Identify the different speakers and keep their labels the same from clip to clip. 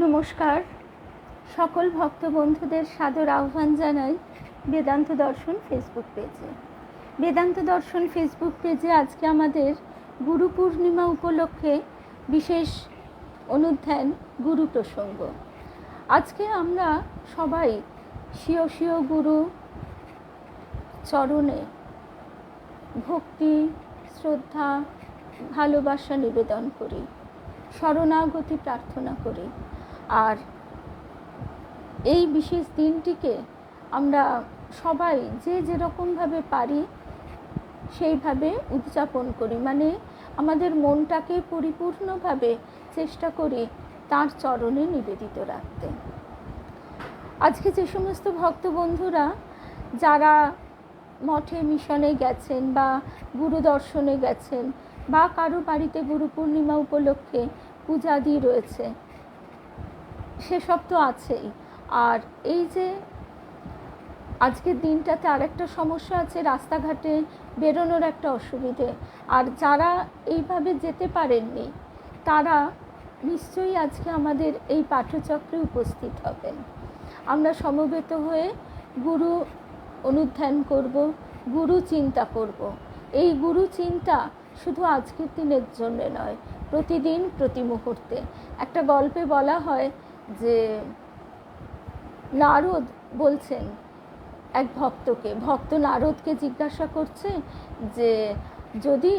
Speaker 1: নমস্কার, সকল ভক্ত বন্ধুদের সাদর আহ্বান জানাই বেদান্ত দর্শন ফেসবুক পেজে। বেদান্ত দর্শন ফেসবুক পেজে আজকে আমাদের গুরু পূর্ণিমা উপলক্ষে বিশেষ অনুধ্যান গুরু প্রসঙ্গ। আজকে আমরা সবাই স্বীয় স্বীয় গুরু চরণে ভক্তি, শ্রদ্ধা, ভালোবাসা নিবেদন করি, শরণাগতি প্রার্থনা করি। আর এই বিশেষ দিনটিকে আমরা সবাই যে যেরকমভাবে পারি সেইভাবে উদযাপন করি, মানে আমাদের মনটাকে পরিপূর্ণভাবে চেষ্টা করি তার চরণে নিবেদিত রাখতে। আজকে যে সমস্ত ভক্ত বন্ধুরা যারা মঠে মিশনে গেছেন বা গুরু দর্শনে গেছেন বা কারো বাড়িতে গুরু পূর্ণিমা উপলক্ষে পূজাদি রয়েছে, সেসব তো আছেই। আর এই যে আজকের দিনটাতে আরেকটা সমস্যা আছে, রাস্তাঘাটে বেরোনোর একটা অসুবিধে। আর যারা এইভাবে যেতে পারেননি তারা নিশ্চয়ই আজকে আমাদের এই পাঠচক্রে উপস্থিত হবেন। আমরা সমবেত হয়ে গুরু অনুধ্যান করব, গুরু চিন্তা করব। এই গুরু চিন্তা শুধু আজকের দিনের জন্য নয়, প্রতিদিন প্রতি মুহূর্তে। একটা গল্পে বলা হয় যে নারদ বলছেন এক ভক্ত নারদকে জিজ্ঞাসা করছে যে যদি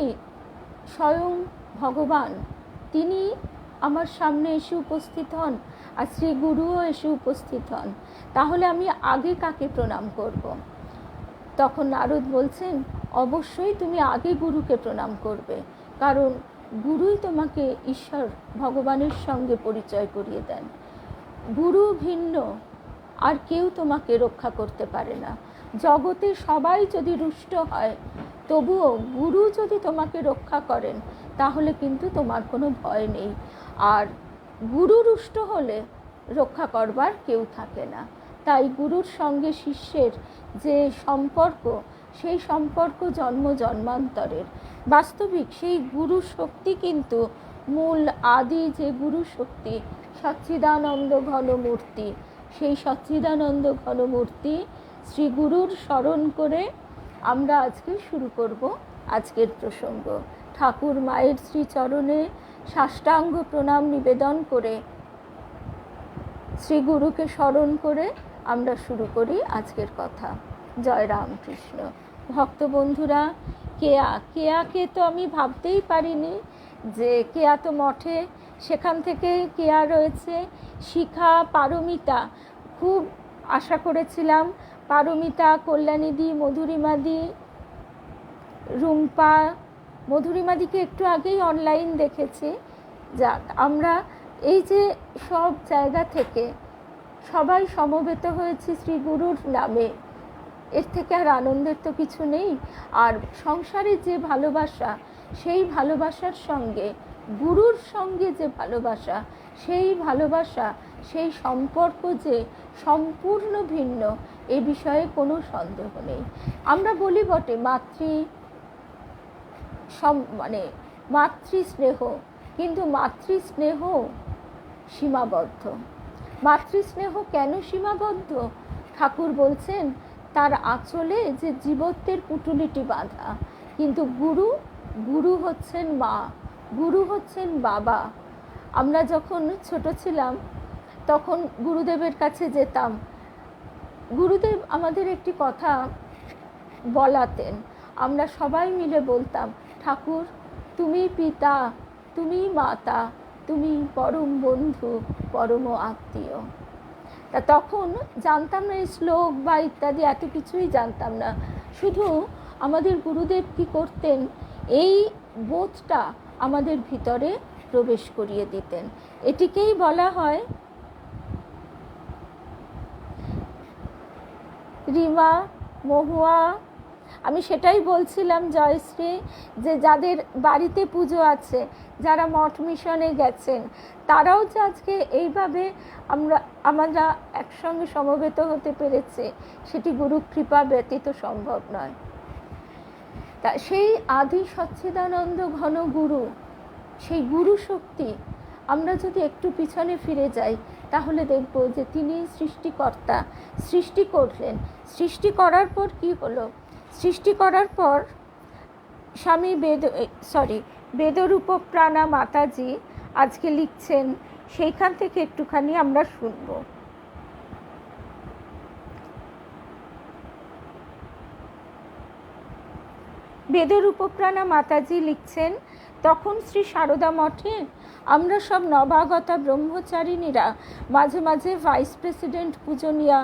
Speaker 1: স্বয়ং ভগবান তিনি আমার সামনে এসে উপস্থিত হন আর শ্রী গুরুও এসে উপস্থিত হন, তাহলে আমি আগে কাকে প্রণাম করব? তখন নারদ বলছেন অবশ্যই তুমি আগে গুরুকে প্রণাম করবে, কারণ গুরুই তোমাকে ঈশ্বর ভগবানের সঙ্গে পরিচয় করিয়ে দেন। গুরু ভিন্ন আর কেউ তোমাকে রক্ষা করতে পারে না। জগতে সবাই যদি রুষ্ট হয়, তবুও গুরু যদি তোমাকে রক্ষা করেন তাহলে কিন্তু তোমার কোনো ভয় নেই। আর গুরু রুষ্ট হলে রক্ষা করবার কেউ থাকে না। তাই গুরুর সঙ্গে শিষ্যের যে সম্পর্ক, সেই সম্পর্ক জন্ম জন্মান্তরের। বাস্তবিক সেই গুরু শক্তি কিন্তু মূল আদি যে গুরু শক্তি, সচ্চিদানন্দ ঘনমূর্তি, সেই সচ্চিদানন্দ ঘনমূর্তি শ্রী গুরুর স্মরণ করে আমরা আজকে শুরু করব আজকের প্রসঙ্গ। ঠাকুর মায়ের শ্রীচরণে সাষ্টাঙ্গ প্রণাম নিবেদন করে শ্রী গুরুকে স্মরণ করে আমরা শুরু করি আজকের কথা। জয় রামকৃষ্ণ। ভক্ত বন্ধুরা, কেয়াকে তো আমি ভাবতেই পারিনি যে কেয়া তো মঠে, সেখান থেকে কেয়া রয়েছে, শিখা, পারমিতা। খুব আশা করেছিলাম পারমিতা, কল্যাণীদি, মধুরিমাদি, রুম্পা, মধুরিমাদিকে একটু আগেই অনলাইন দেখেছি। যাক, আমরা এই যে সব জায়গা থেকে সবাই সমবেত হয়েছি শ্রী গুরুর নামে, এর থেকে আর আনন্দের তো কিছু নেই। আর সংসারে যে ভালোবাসা, সেই ভালোবাসার সঙ্গে গুরুর সঙ্গে যে ভালোবাসা, সেই সম্পর্ক যে সম্পূর্ণ ভিন্ন, এ বিষয়ে কোনো সন্দেহ নেই। আমরা বলি বটে মাতৃস্নেহ, কিন্তু মাতৃস্নেহ সীমাবদ্ধ। মাতৃস্নেহ কেন সীমাবদ্ধ? ঠাকুর বলছেন তার আঁচলে যে জীবত্বের পুটুলিটি বাঁধা। কিন্তু গুরু হচ্ছেন মা, গুরু হচ্ছেন বাবা। আমরা যখন ছোট ছিলাম তখন গুরুদেবের কাছে যেতাম। গুরুদেব আমাদের একটি কথা বলাতেন, আমরা সবাই মিলে বলতাম, ঠাকুর তুমি পিতা, তুমি মাতা, তুমি পরম বন্ধু, পরম আত্মীয়। তা তখন জানতাম না এই শ্লোক বা ইত্যাদি, এত কিছুই জানতাম না। শুধু আমাদের গুরুদেব কি করতেন, এই বোধটা আমাদের ভিতরে প্রবেশ করিয়ে দিতেন। এটিকেই বলা হয় রিমা, মহুয়া। আমি সেটাই বলছিলাম জয়শ্রী, যে যাদের বাড়িতে পুজো আছে, যারা মঠ মিশনে গেছেন, তারাও যে আজকে এইভাবে আমরা একসঙ্গে সমবেত হতে পেরেছে, সেটি গুরু কৃপা ব্যতীত সম্ভব নয়। তা সেই আদি সচ্চিদানন্দ ঘন গুরু, সেই গুরু শক্তি আমরা যদি একটু পিছনে ফিরে যাই তাহলে দেখব যে তিনি সৃষ্টিকর্তা, সৃষ্টি করলেন। সৃষ্টি করার পর কি হলো? সৃষ্টি করার পর স্বামী বেদরূপপ্রাণা মাতাজি আজকে লিখছেন, সেইখান থেকে একটুখানি আমরা শুনব। বেদরূপপ্রাণা মাতাজি লিখছেন, তখন শ্রী সারদা মঠে আমরা সব নবাগতা ব্রহ্মচারিণীরা মাঝে মাঝে ভাইস প্রেসিডেন্ট পূজনীয়া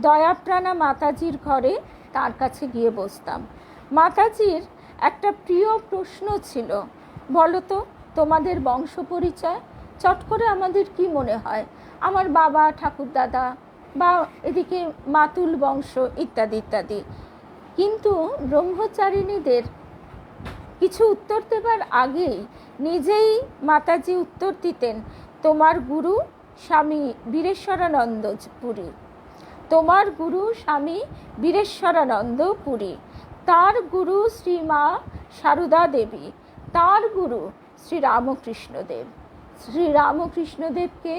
Speaker 1: দয়াপ্রাণা মাতাজির ঘরে তার কাছে গিয়ে বসতাম। মাতাজির একটা প্রিয় প্রশ্ন ছিল, বলো তো তোমাদের বংশ পরিচয়। চট করে আমাদের কি মনে হয়? আমার বাবা, ঠাকুরদাদা বা এদিকে মাতুল বংশ ইত্যাদি ইত্যাদি। কিন্তু ব্রহ্মচারিণীদের কিছু উত্তর দেবার আগেই নিজেই মাতাজি উত্তর দিতেন, তোমার গুরু স্বামী বীরেশ্বরানন্দ পুরী, তোমার গুরু স্বামী বীরেশ্বরানন্দ পুরী, তার গুরু শ্রীমা সারদা দেবী, তার গুরু শ্রীরামকৃষ্ণদেব। শ্রীরামকৃষ্ণদেবকে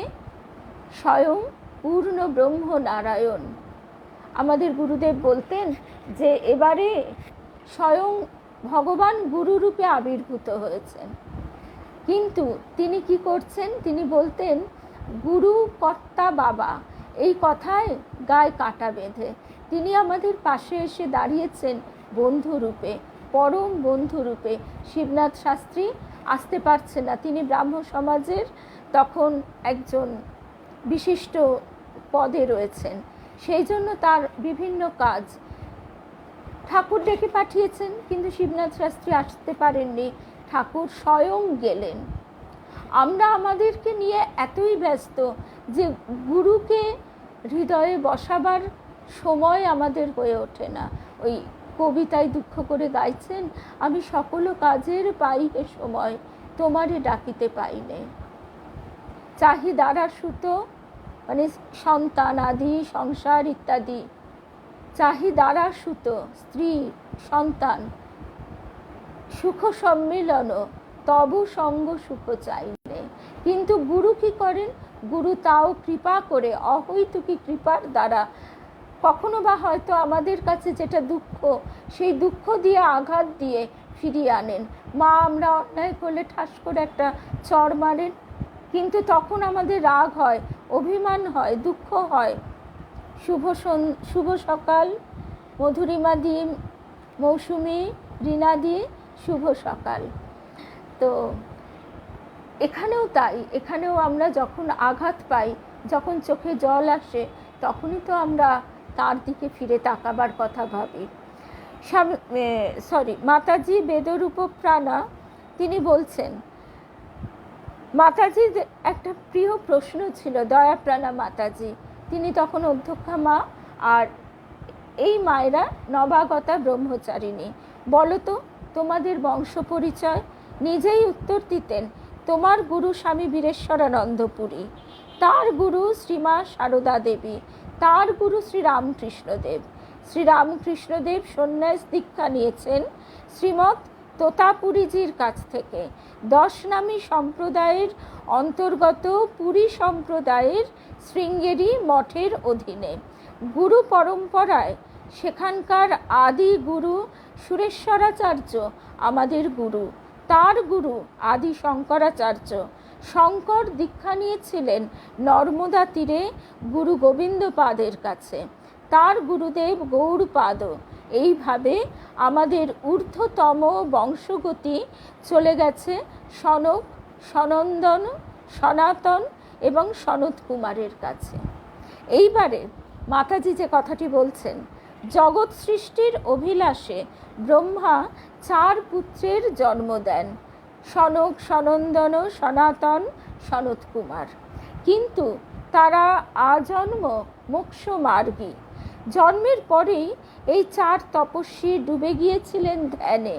Speaker 1: স্বয়ং পূর্ণ ব্রহ্ম নারায়ণ। আমাদের গুরুদেব বলতেন যে এবারে স্বয়ং ভগবান গুরুরূপে আবির্ভূত হয়েছেন। কিন্তু তিনি কি করছেন? তিনি বলতেন গুরু কর্তা বাবা, এই কথায় গায়ে কাঁটা বেঁধে তিনি আমাদের পাশে এসে দাঁড়িয়েছেন বন্ধুরূপে, পরম বন্ধুরূপে। শিবনাথ শাস্ত্রী আসতে পারছে না, তিনি ব্রাহ্ম সমাজের তখন একজন বিশিষ্ট পদে রয়েছেন, সেই জন্য তার বিভিন্ন কাজ ঠাকুর ডেকে পাঠিয়েছেন, কিন্তু শিবনাথ শাস্ত্রী আসতে পারেননি, ঠাকুর স্বয়ং গেলেন। আমরা আমাদেরকে নিয়ে এতই ব্যস্ত যে গুরুকে হৃদয়ে বসাবার সময় আমাদের হয়ে ওঠে না। ওই কবিতায় দুঃখ করে গাইছেন, আমি সকল কাজের পাই হে সময়, তোমারে ডাকিতে পাইনে। চাহিদারা সুত মানে সন্তান আদি সংসার ইত্যাদি, চাহিদারা সুত স্ত্রী সন্তান, সুখ সম্মিলন তবু সঙ্গ সুখ চাইলে। কিন্তু গুরু কি করেন? গুরু তাও কৃপা করে, অহৈতুকী কৃপার দ্বারা কখনো বা হয়তো আমাদের কাছে যেটা দুঃখ, সেই দুঃখ দিয়ে আঘাত দিয়ে ফিরিয়ে আনেন। মা আমরা অন্যায় করলে ঠাস করে একটা চড় মারেন, কিন্তু তখন আমাদের রাগ হয়, অভিমান হয়, দুঃখ হয়। শুভ সকাল মধুরিমা দি, মৌসুমি, রীনা দি, শুভ সকাল। তো এখানেও তাই, এখানেও আমরা যখন আঘাত পাই, যখন চোখে জল আসে, তখনই তো আমরা তার দিকে ফিরে তাকাবার কথা ভাবি। মাতাজি বেদরূপপ্রাণা তিনি বলছেন, মাতাজির একটা প্রিয় প্রশ্ন ছিল, দয়াপ্রাণা মাতাজি, তিনি তখন অধ্যক্ষা মা, আর এই মায়েরা নবাগতা ব্রহ্মচারিণী, বলো তো তোমাদের বংশ পরিচয়। নিজেই উত্তর দিতেন, তোমার গুরু স্বামী বীরেশ্বরানন্দ পুরী, তার গুরু শ্রীমা সারদা দেবী, তার গুরু শ্রীরামকৃষ্ণদেব। শ্রীরামকৃষ্ণদেব সন্ন্যাস দীক্ষা নিয়েছেন শ্রীমৎ তোতাপুরীজির কাছ থেকে। 10 নামী সম্প্রদায়ের অন্তর্গত পুরী সম্প্রদায়ের শৃঙ্গেরি মঠের অধীনে গুরু পরম্পরায় সেখানকার আদি গুরু সুরেশ্বরাচার্য আমাদের গুরু, তার গুরু আদি শঙ্করাচার্য। শঙ্কর দীক্ষা নিয়েছিলেন নর্মদা তীরে গুরু গোবিন্দপাদের কাছে, তার গুরুদেব গৌড়পাদ। এইভাবে আমাদের ঊর্ধ্বতম বংশগতি চলে গেছে সনক, সনন্দন, সনাতন এবং সনত কুমারের কাছে। এইবারে মাতাজি যে কথাটি বলছেন, জগৎ সৃষ্টির অভিলাষে ব্রহ্মা 4 পুত্রের জন্ম দেন, সনক, সনন্দন, সনাতন, সনত কুমার। কিন্তু তারা আজন্ম মোক্ষ মার্গী। জন্মের পরেই এই 4 তপস্বী ডুবে গিয়েছিলেন ধ্যানে।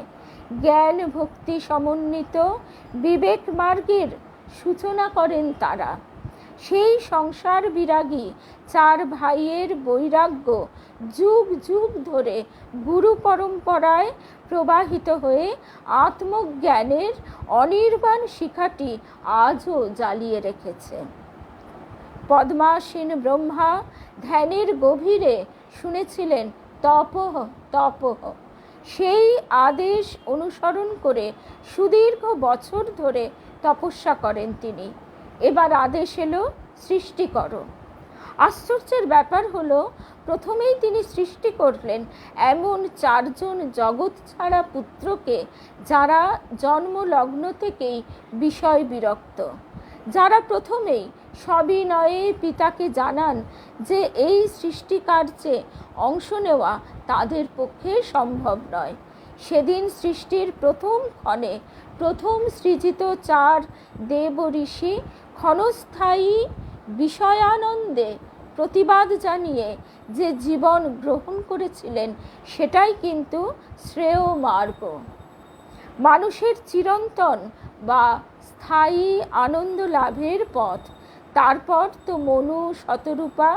Speaker 1: জ্ঞান ভক্তি সমন্বিত বিবেক মার্গের সূচনা করেন তারা। সেই সংসার বিরাগী চার ভাইয়ের বৈরাগ্য যুগ যুগ ধরে গুরু পরম্পরায় প্রবাহিত হয়ে আত্মজ্ঞানের অনির্বাণ শিখাটি আজও জ্বালিয়ে রেখেছে। পদ্মাসীন ব্রহ্মা ধ্যানের গভীরে শুনেছিলেন তপঃ তপঃ। সেই আদেশ অনুসরণ করে সুদীর্ঘ বছর ধরে তপস্যা করেন তিনি। এবার আদেশ এলো সৃষ্টি করো। আশ্চর্যের ব্যাপার হলো, প্রথমেই তিনি সৃষ্টি করলেন এমন চারজন জগৎ ছাড়া পুত্রকে যারা জন্মলগ্ন থেকেই বিষয় বিরক্ত, যারা প্রথমেই সবিনয়ে পিতাকে জানান যে এই সৃষ্টিকার্যে অংশ নেওয়া তাদের পক্ষে সম্ভব নয়। সেদিন সৃষ্টির প্রথম ক্ষণে প্রথম সৃজিত চার দেব ঋষি ক্ষণস্থায়ী বিষয়ানন্দে প্রতিবাদ জানিয়ে যে জীবন গ্রহণ করেছিলেন সেটাই কিন্তু শ্রেয় মার্গ, মানুষের চিরন্তন বা স্থায়ী আনন্দ লাভের পথ। তারপর তো মনু, শতরূপা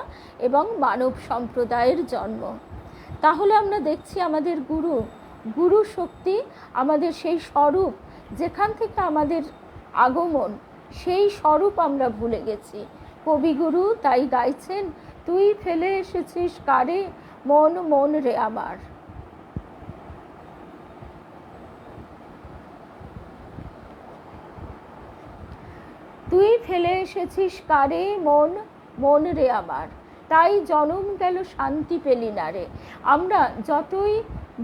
Speaker 1: এবং মানব সম্প্রদায়ের জন্ম। তাহলে আমরা দেখছি আমাদের গুরু শক্তি, আমাদের সেই স্বরূপ যেখান থেকে আমাদের আগমন, সেই স্বরূপ আমরা ভুলে গেছি। কবিগুরু তাই গাইছেন, তুই ফেলে এসেছিস কারে মন মন রে আমার। তুই ফেলে এসেছিস কারে মন মন রে আমার, তাই জনম গেল শান্তি পেলি না রে। আমরা যতই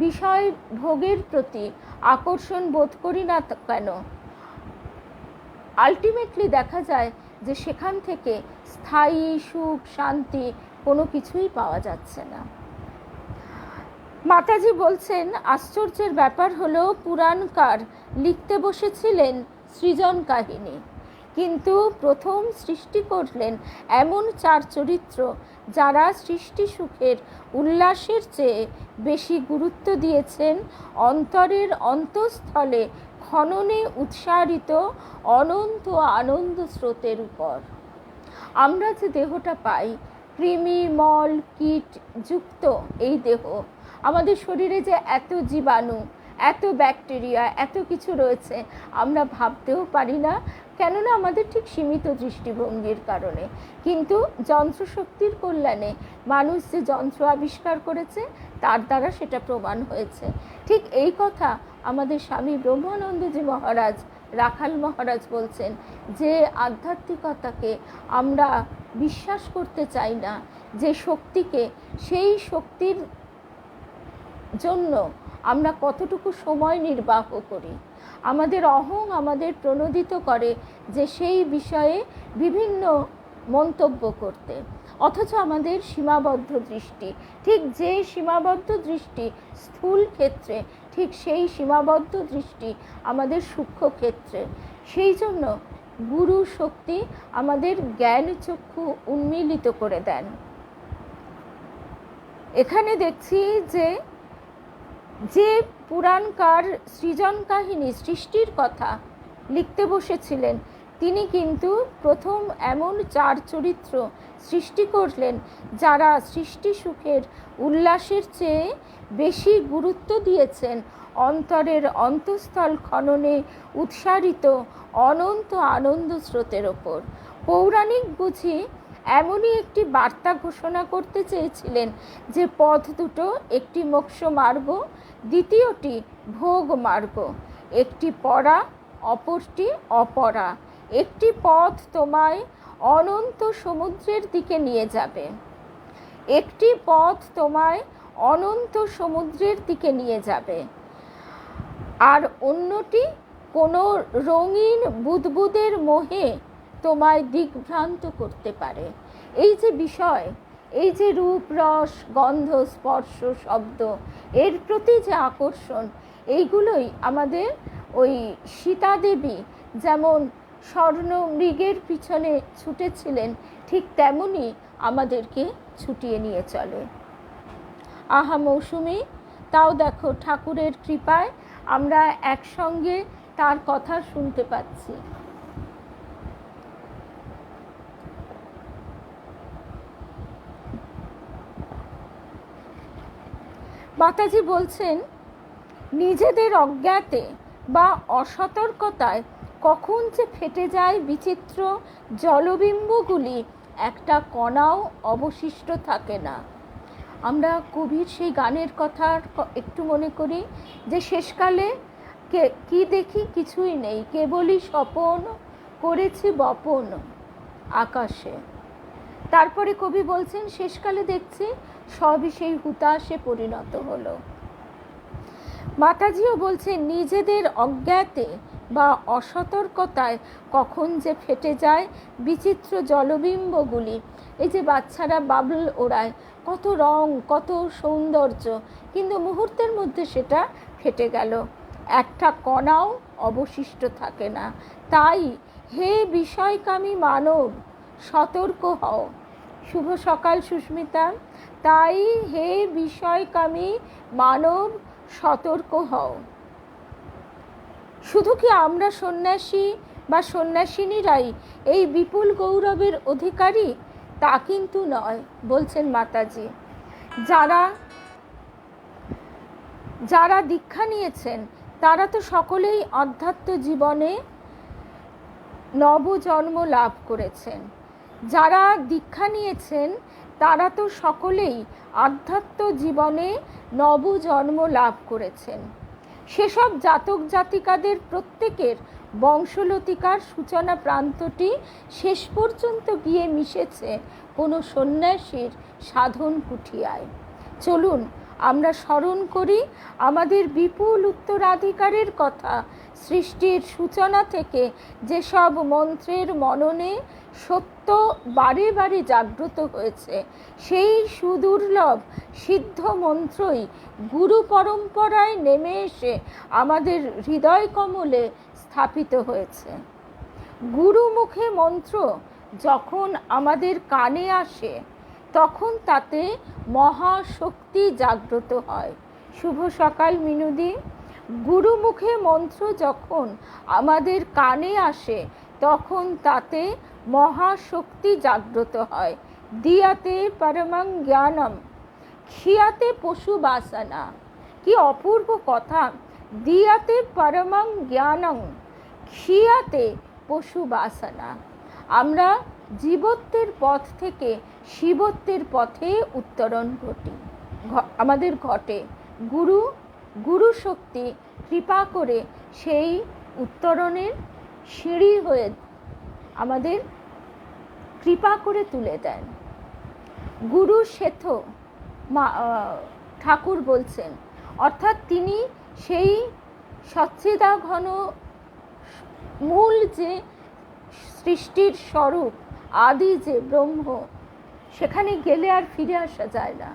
Speaker 1: বিষয় ভোগের প্রতি আকর্ষণ বোধ করি না কেন, আলটিমেটলি দেখা যায় যে সেখান থেকে স্থায়ী সুখ, শান্তি কোনো কিছুই পাওয়া যাচ্ছে না। মাতাজি বলছেন, আশ্চর্যের ব্যাপার হলো পুরাণকার লিখতে বসেছিলেন সৃজন কাহিনী, কিন্তু প্রথম সৃষ্টি করলেন এমন চার চরিত্র যারা সৃষ্টি সুখের উল্লাসের চেয়ে বেশি গুরুত্ব দিয়েছেন অন্তরের অন্তঃস্থলে খননে উৎসারিত অনন্ত আনন্দ স্রোতের উপর। আমরা যে দেহটা পাই, কৃমি, মল, কীট যুক্ত এই দেহ, আমাদের শরীরে যে এত জীবাণু, এত ব্যাকটেরিয়া, এত কিছু রয়েছে আমরা ভাবতেও পারি না, কেননা আমাদের ঠিক সীমিত দৃষ্টিভঙ্গির কারণে। কিন্তু যন্ত্রশক্তির কল্যাণে মানুষ যে যন্ত্র আবিষ্কার করেছে তার দ্বারা সেটা প্রমাণ হয়েছে। ঠিক এই কথা আমাদের স্বামী ব্রহ্মানন্দজি মহারাজ, রাখাল মহারাজ বলছেন যে আধ্যাত্মিকতাকে আমরা বিশ্বাস করতে চাই না, যে শক্তিকে, সেই শক্তির জন্য আমরা কতটুকু সময় নির্বাহ করি। আমাদের অহং আমাদের প্রণোদিত করে যে সেই বিষয়ে বিভিন্ন মন্তব্য করতে, অথচ আমাদের সীমাবদ্ধ দৃষ্টি, ঠিক যে সীমাবদ্ধ দৃষ্টি স্থূল ক্ষেত্রে, ঠিক সেই সীমাবদ্ধ দৃষ্টি আমাদের সূক্ষ্ম ক্ষেত্রে। সেই জন্য গুরু শক্তি আমাদের জ্ঞান চক্ষু উন্মীলিত করে দেন। এখানে দেখছি যে পুরাণকার সৃজন কাহিনী, সৃষ্টির কথা লিখতে বসেছিলেন, তিনি কিন্তু প্রথম এমন চার চরিত্র সৃষ্টি করলেন যারা সৃষ্টি সুখের উল্লাসের চেয়ে বেশি গুরুত্ব দিয়েছেন অন্তরের অন্তঃস্থল খননে উৎসারিত অনন্ত আনন্দ স্রোতের ওপর। পৌরাণিক বুঝি এমনই একটি বার্তা ঘোষণা করতে চেয়েছিলেন যে পথ দুটো, একটি মোক্ষ মার্গ, দ্বিতীয়টি ভোগ মার্গ, একটি পরা, অপরটি অপরা। একটি পথ তোমায় অনন্ত সমুদ্রের দিকে নিয়ে যাবে, একটি পথ তোমায় অনন্ত সমুদ্রের দিকে নিয়ে যাবে, আর অন্যটি কোনো রঙিন বুদবুদের মোহে তোমায় দিগ্ভ্রান্ত করতে পারে। এই যে বিষয়, এই যে রূপ, রস, গন্ধ, স্পর্শ, শব্দ, এর প্রতি যে আকর্ষণ, এইগুলোই আমাদের ওই সীতা দেবী যেমন স্বর্ণ মৃগের পিছনে ছুটেছিলেন, ঠিক তেমনই আমাদেরকে ছুটিয়ে নিয়ে চলে। আহা মৌসুমী, তাও দেখো ঠাকুরের কৃপায় আমরা একসঙ্গে তার কথা শুনতে পাচ্ছি। মাতাজি বলছেন, নিজেদের অজ্ঞাতে বা অসতর্কতায় কখন যে ফেটে যায় বিচিত্র জলবিম্বগুলি, একটা কণাও অবশিষ্ট থাকে না। আমরা কবির সেই গানের কথা একটু মনে করি যে শেষকালে কি দেখি, কিছুই নেই, কেবলই স্বপন করেছি বপন আকাশে। তারপরে কবি বলছেন, শেষকালে দেখছি সবই সেই হুতাশে পরিণত হলো। মাতাজিও বলছেন, নিজেদের অজ্ঞাতে বা অসতর্কতায় কখন যে ফেটে যায় বিচিত্র জলবিম্বগুলি। এই যে বাচ্চারা বাবল ওড়ায়, কত রং, কত সৌন্দর্য, কিন্তু মুহূর্তের মধ্যে সেটা ফেটে গেল, একটা কণাও অবশিষ্ট থাকে না। তাই হে বিষয়কামী মানব, সতর্ক হও। শুভ সকাল সুস্মিতা। তাই হে বিষয়কামী মানব, সতর্ক হও। শুধু কি আমরা সন্ন্যাসী বা সন্ন্যাসিনীরাই এই বিপুল গৌরবের অধিকারী? তা কিন্তু নয়, বলছেন মাতাজি। যারা দীক্ষা নিয়েছেন তারা তো সকলেই আধ্যাত্ম জীবনে নবজন্ম লাভ করেছেন। যারা দীক্ষা নিয়েছেন তারা তো সকলেই আধ্যাত্ম জীবনে নবজন্ম লাভ করেছেন। সেসব জাতক জাতিকাদের প্রত্যেকের বংশলতিকার সূচনা প্রান্তটি শেষ পর্যন্ত গিয়ে মিশেছে কোনো সন্ন্যাসীর সাধন কুঠিয়ায়। চলুন আমরা স্মরণ করি আমাদের বিপুল উত্তরাধিকারের কথা। সৃষ্টির সূচনা থেকে যেসব মন্ত্রের মননে সত্য বারে বারে জাগ্রত হয়েছে, সেই সুদুর্লভ সিদ্ধ মন্ত্রই গুরু পরম্পরায় নেমে এসে আমাদের হৃদয় কমলে স্থাপিত হয়েছে। গুরু মুখে মন্ত্র যখন আমাদের কানে আসে তখন তাতে মহাশক্তি জাগ্রত হয়। শুভ সকাল মিনুদি। গুরুমুখে মন্ত্র যখন আমাদের কানে আসে তখন তাতে মহাশক্তি জাগ্রত হয়। দিয়াতে পরমং জ্ঞানম ক্ষিয়াতে পশু বাসনা। কি অপূর্ব কথা! দিয়াতে পরমং জ্ঞানং ক্ষিয়াতে পশু বাসনা। আমরা জীবত্বের পথ থেকে শিবত্বের পথে উত্তরণ আমাদের ঘটে। গুরু শক্তি কৃপা করে সেই উত্তরণের সিঁড়ি হয়ে আমাদের কৃপা করে তুলে দেন। গুরু শ্বেত ঠাকুর বলছেন, অর্থাৎ তিনি সেই সচ্চিদাঘন মূল যে সৃষ্টির স্বরূপ, আদি যে ব্রহ্ম, সেখানে গেলে আর ফিরে আসা যায় না।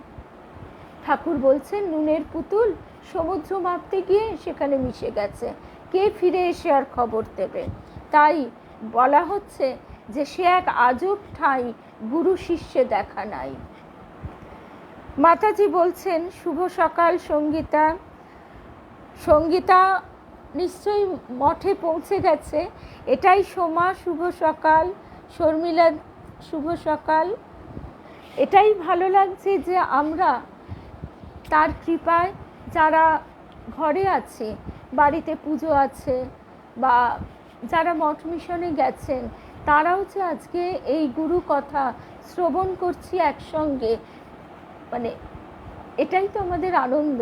Speaker 1: ঠাকুর বলছেন, নুনের পুতুল সমুদ্র মাপতে গিয়ে সেখানে মিশে গেছে, কে ফিরে এসে আর খবর দেবে? তাই বলা হচ্ছে যে সে এক আজব ঠাঁই, গুরু শিষ্যে দেখা নাই। মাতাজি বলছেন, শুভ সকাল সঙ্গীতা। সঙ্গীতা নিশ্চয়ই মঠে পৌঁছে গেছে, এটাই সোমা শুভ সকাল, শর্মিলা শুভ সকাল। এটাই ভালো লাগছে যে আমরা তার কৃপায় যারা ঘরে আছে, বাড়িতে পুজো আছে, বা যারা মঠ মিশনে গেছেন, তারাও যে আজকে এই গুরু কথা শ্রবণ করছি একসঙ্গে, মানে এটাই তো আমাদের আনন্দ,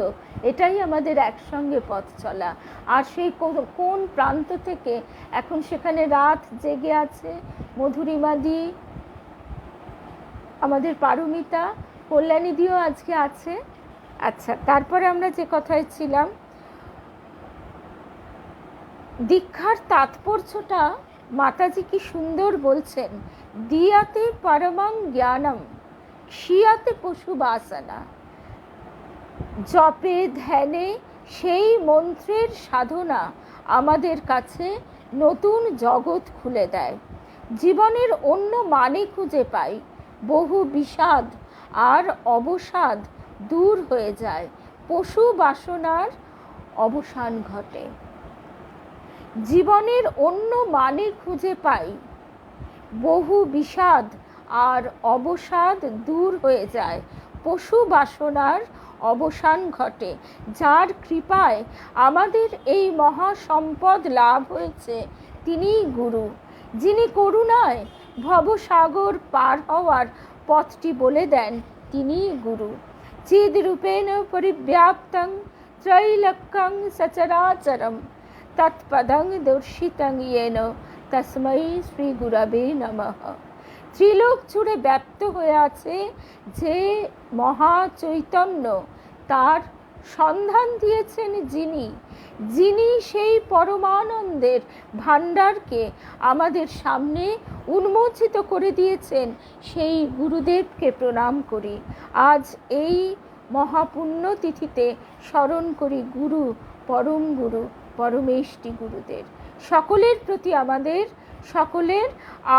Speaker 1: এটাই আমাদের একসঙ্গে পথ চলা। আর সেই কোন প্রান্ত থেকে এখন সেখানে রাত জেগে আছে মধুরিমাদি, আমাদের পারমিতা, কল্যাণীদিও আজকে আছে। আচ্ছা, তারপরে আমরা যে কথায় ছিলাম, দীক্ষার তাৎপর্যটা মাতাজি কি সুন্দর বলছেন। দিয়াতে পরমং জ্ঞানম ক্ষিয়াতে পশু বাসনা। জপে ধ্যানে সেই মন্ত্রের সাধনা আমাদের কাছে নতুন জগৎ খুলে দেয়। জীবনের অন্য মানে খুঁজে পাই, বহু বিষাদ আর অবসাদ দূর হয়ে যায়, পশু বাসনার অবসান ঘটে। জীবনের অন্য মানে খুঁজে পাই, বহু বিষাদ আর অবসাদ দূর হয়ে যায়, পশু বাসনার অবসান ঘটে। যার কৃপায় আমাদের এই মহাসম্পদ লাভ হয়েছে তিনিই গুরু, যিনি করুণায় ভবসাগর পার হওয়ার পথটি বলে দেন, তিনিই গুরু। চিদ্রূপেণ পরিব্যাপ্তং ত্রৈলোক্যং সচরাচরম তৎপদং দর্শিতং येन তস্मै শ্রী গুরবে নমঃ। ত্রিলোক জুড়ে ব্যপ্ত হয়ে আছে যে মহা চৈতন্য, তার সন্ধান দিয়েছেন যিনি সেই পরমানন্দের ভাণ্ডারকে আমাদের সামনে উন্মোচিত করে দিয়েছেন, সেই গুরুদেবকে প্রণাম করি। আজ এই মহাপুণ্য তিথিতে স্মরণ করি গুরু, পরম গুরু, পরমেষ্টি গুরুদের। সকলের প্রতি আমাদের সকলের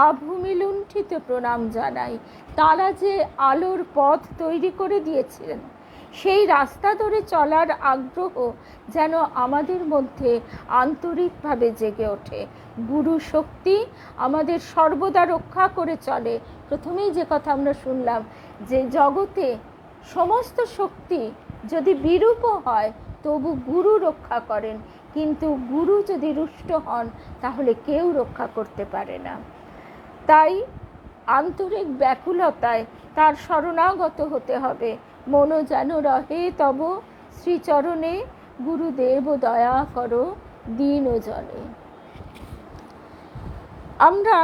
Speaker 1: আভূমিলুণ্ঠিত প্রণাম জানাই। তারা যে আলোর পথ তৈরি করে দিয়েছিলেন, সেই রাস্তা ধরে চলার আগ্রহ যেন আমাদের মধ্যে আন্তরিকভাবে জেগে ওঠে। গুরু শক্তি আমাদের সর্বদা রক্ষা করে চলে। প্রথমেই যে কথা আমরা শুনলাম, যে জগতে সমস্ত শক্তি যদি বিরূপও হয় তবু গুরু রক্ষা করেন, কিন্তু গুরু যদি রুষ্ট হন তাহলে কেউ রক্ষা করতে পারে না। তাই আন্তরিক ব্যাকুলতায় তার শরণাগত হতে হবে। মন যেন রহে তব শ্রীচরণে, গুরুদেব দয়া করো দীন জনে। আমরা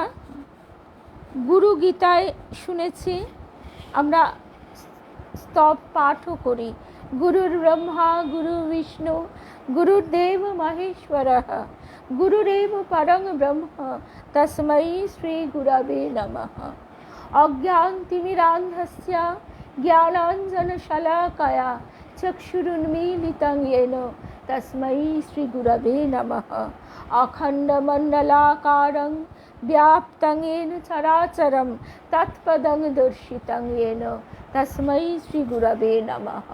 Speaker 1: গুরু গীতায় শুনেছি, আমরা স্তব পাঠও করি, গুরুর ব্রহ্মা গুরু বিষ্ণু গুরুদেব মহেশ্বরঃ গুরুরেব পরং ব্রহ্ম তস্मै শ্রী গুরবে নমঃ। অজ্ঞানতিমিরান্ধস্য জ্ঞানাঞ্জনশলাকয়া চক্ষুরুন্মীলিतं येन তস্मै শ্রী গুরবে নমঃ। অখণ্ডমণ্ডলাকারং ব্যাপ্तं येन চরাচরম তৎপদং দর্শিतं येन তস্मै শ্রী গুরবে নমঃ।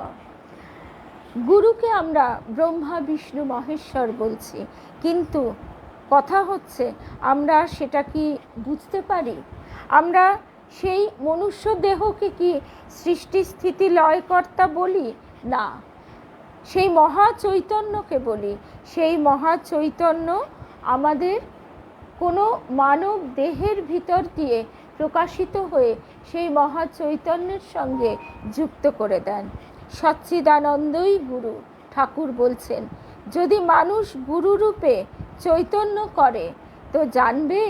Speaker 1: গুরুকে আমরা ব্রহ্মা বিষ্ণু মহেশ্বর বলছি, কিন্তু কথা হচ্ছে আমরা সেটা কি বুঝতে পারি? আমরা সেই মনুষ্য দেহকে কি সৃষ্টি স্থিতি লয়কর্তা বলি? না, সেই মহা চৈতন্যকে বলি। সেই মহা চৈতন্য আমাদের কোনো মানব দেহের ভিতর দিয়ে প্রকাশিত হয়ে সেই মহা চৈতন্যের সঙ্গে যুক্ত করে দেন। সচ্চিদানন্দই গুরু। ঠাকুর বলছেন, যদি মানুষ গুরুরূপে চৈতন্য করে তো জানবে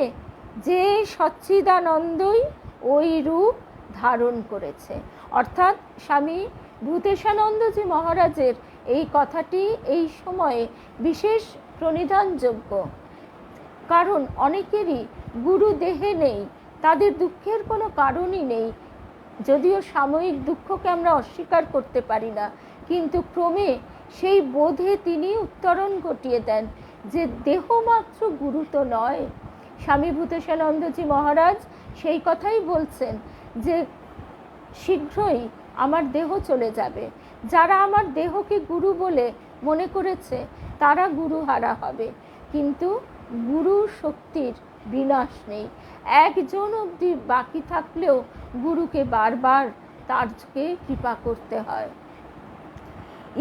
Speaker 1: যে সচ্চিদানন্দই ওই রূপ ধারণ করেছে। অর্থাৎ স্বামী ভূতেশানন্দজি মহারাজের এই কথাটি এই সময়ে বিশেষ প্রণিধানযোগ্য। কারণ অনেকেরই গুরু দেহে নেই, তাদের দুঃখের কোনো কারণই নেই। যদিও সাময়িক দুঃখকে আমরা অস্বীকার করতে পারি না, কিন্তু ক্রমে সেই বোধে তিনি উত্তরণ ঘটিয়ে দেন যে দেহ মাত্র গুরু তো নয়। স্বামী ভূতেশানন্দজি মহারাজ সেই কথাই বলছেন যে শীঘ্রই আমার দেহ চলে যাবে। যারা আমার দেহকে গুরু বলে মনে করেছে তারা গুরুহারা হবে, কিন্তু গুরু শক্তির বিনাশ নেই। একজন অবধি বাকি থাকলেও গুরুকে বারবার তারকে কৃপা করতে হয়।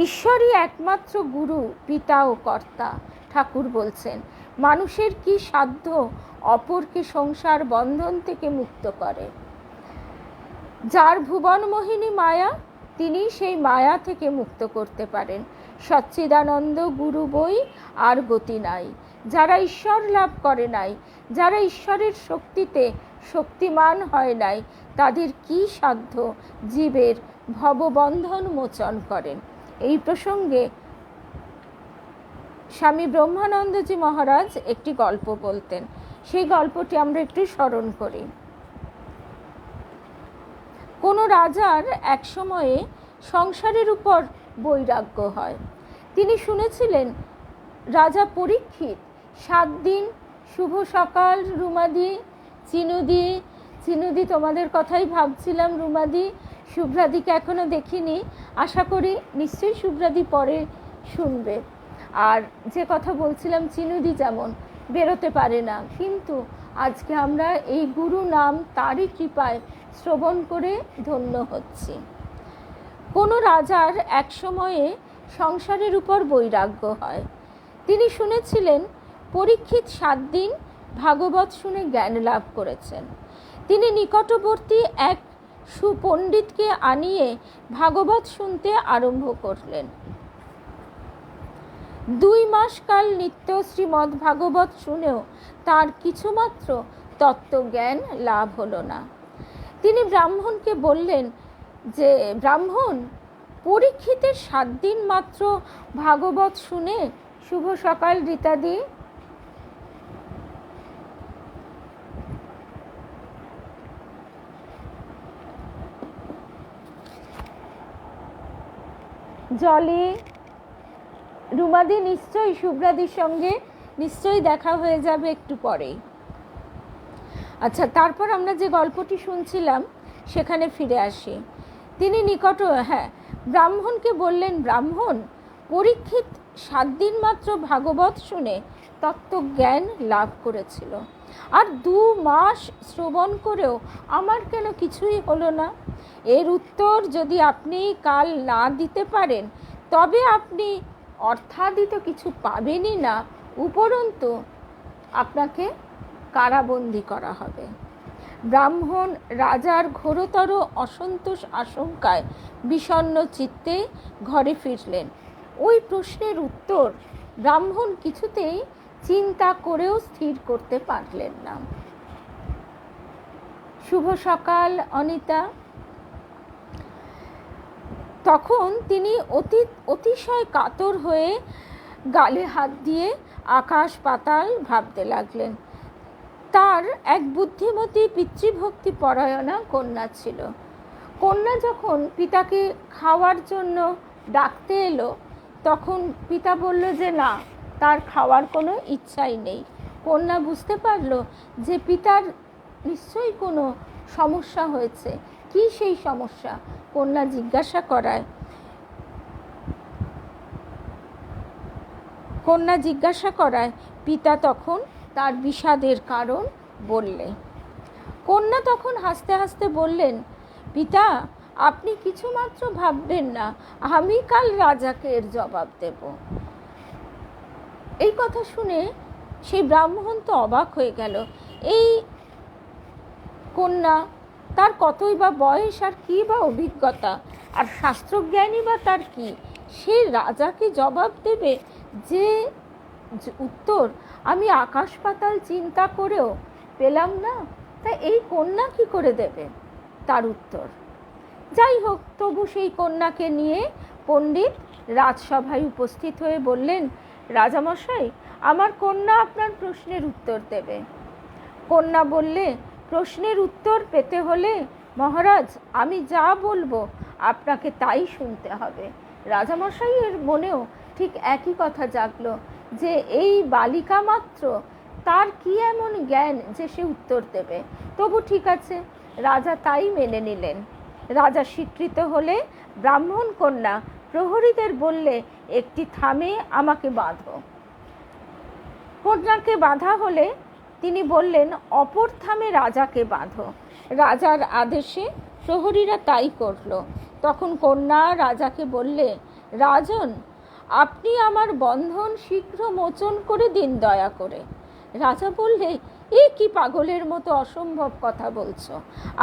Speaker 1: ঈশ্বরই একমাত্র গুরু, পিতা ও কর্তা। ঠাকুর বলছেন, মানুষের কি সাধ্য অপরকে সংসার বন্ধন থেকে মুক্ত করে? যার ভুবন মোহিনী মায়া, তিনি সেই মায়া থেকে মুক্ত করতে পারেন। সচ্চিদানন্দ গুরু বই আর গতি নাই। যারা ঈশ্বর লাভ করে নাই, যারা ঈশ্বরের শক্তিতে শক্তিমান হয় নাই, তাদের কি সাধ্য জীবের ভববন্ধন মোচন করেন? এই প্রসঙ্গে স্বামী ব্রহ্মানন্দজি মহারাজ একটি গল্প বলতেন। সেই গল্পটি আমরা একটু স্মরণ করি। কোনো রাজার এক সময়ে সংসারের উপর বৈরাগ্য হয়। তিনি শুনেছিলেন রাজা পরীক্ষিত 7 দিন শুভ সকাল রুমাদি চিনুদি তোমাদের কথাই ভাবছিলাম। রুমাদি শুভ্রাদিকে এখনো দেখিনি, আশা করি নিশ্চয়ই শুভ্রাদি পরে শুনবে। আর যে কথা বলছিলাম, চিনুদি যেমন বেরোতে পারে না, কিন্তু আজকে আমরা এই গুরু নাম তারই কৃপায় শ্রবণ করে ধন্য হচ্ছি। কোনো রাজার এক সময়ে সংসারের উপর বৈরাগ্য হয়। তিনি শুনেছিলেন পরীক্ষিত 7 দিন ভাগবত শুনে জ্ঞান লাভ করেছেন। তিনি নিকটবর্তী এক সুপণ্ডিতকে আনিয়ে ভাগবত শুনতে আরম্ভ করলেন। 2 মাস কাল নিত্য শ্রীমদ্ ভাগবত শুনেও তার কিছুমাত্র তত্ত্বজ্ঞান লাভ হলো না। তিনি ব্রাহ্মণকে বললেন যে, ব্রাহ্মণ, পরীক্ষিতের 7 দিন মাত্র ভাগবত শুনে শুভ সকাল রীতাদি। জলে রুমাদি নিশ্চয়ই শুভ্রাদির সঙ্গে নিশ্চয়ই দেখা হয়ে যাবে একটু পরেই। আচ্ছা, তারপর আমরা যে গল্পটি শুনছিলাম সেখানে ফিরে আসি। তিনি ব্রাহ্মণকে বললেন, ব্রাহ্মণ, পরীক্ষিত 7 দিন মাত্র ভাগবত শুনে তত্ত্বজ্ঞান লাভ করেছিল, আর 2 মাস শ্রবণ করেও আমার কেন কিছুই হলো না? এর উত্তর যদি আপনি কাল না দিতে পারেন তবে আপনি অর্থাদিত কিছু পাবেনই না, উপরন্তু আপনাকে কারাবন্দী করা হবে। ব্রাহ্মণ রাজার ঘোরতর অসন্তোষ আশঙ্কায় বিষণ্ণ চিত্তে ঘরে ফিরলেন। ওই প্রশ্নের উত্তর ব্রাহ্মণ কিছুতেই চিন্তা করেও স্থির করতে পারলেন না। শুভ সকাল অনিতা। তখন তিনি অতিশয় কাতর হয়ে গালে হাত দিয়ে আকাশ পাতাল ভাবতে লাগলেন। তার এক বুদ্ধিমতী পিতৃভক্তি পরায়ণা কন্যা ছিল। কন্যা যখন পিতাকে খাওয়ার জন্য ডাকতে এলো, তখন পিতা বলল যে না, তার খাওয়ার কোনো ইচ্ছাই নেই। কন্যা বুঝতে পারল যে পিতার নিশ্চয়ই কোনো সমস্যা হয়েছে। কি সেই সমস্যা? কন্যা জিজ্ঞাসা করায় পিতা তখন তার বিষাদের কারণ বললে। কন্যা তখন হাসতে হাসতে বললেন, পিতা, আপনি কিছুমাত্র ভাববেন না, আমি কাল রাজাকে এর জবাব দেব। এই কথা শুনে সেই ব্রাহ্মণ তো অবাক হয়ে গেল। এই কন্যা, তার কতই বা বয়স, আর কী বা অভিজ্ঞতা, আর শাস্ত্রজ্ঞানী বা তার কি? সে রাজাকে জবাব দেবে যে উত্তর আমি আকাশ পাতাল চিন্তা করেও পেলাম না, তা এই কন্যা কি করে দেবে তার উত্তর? যাই হোক, তবু সেই কন্যাকে নিয়ে পণ্ডিত রাজসভায় উপস্থিত হয়ে বললেন, রাজামশাই, আমার কন্যা আপনার প্রশ্নের উত্তর দেবে। কন্যা বললে, প্রশ্নের উত্তর পেতে হলে মহারাজ আমি যা বলবো আপনাকে তাই শুনতে হবে। রাজামশাইয়ের মনেও ঠিক একই কথা জাগলো যে এই বালিকা মাত্র, তার কি এমন জ্ঞান যে সে উত্তর দেবে। তবু ঠিক আছে, রাজা তাই মেনে নিলেন। রাজা স্বীকৃত হলে ব্রাহ্মণ কন্যা প্রহরীদের বললে, একটি থামে আমাকে বাঁধো। কন্যাকে বাঁধা হলে তিনি বললেন, অপর থামে রাজাকে বাঁধো। রাজার আদেশে প্রহরীরা তাই করল। তখন কন্যা রাজাকে বললে, রাজন, আপনি আমার বন্ধন শীঘ্র মোচন করে দিন দয়া করে। রাজা বললে, এ কি পাগলের মতো অসম্ভব কথা বলছো?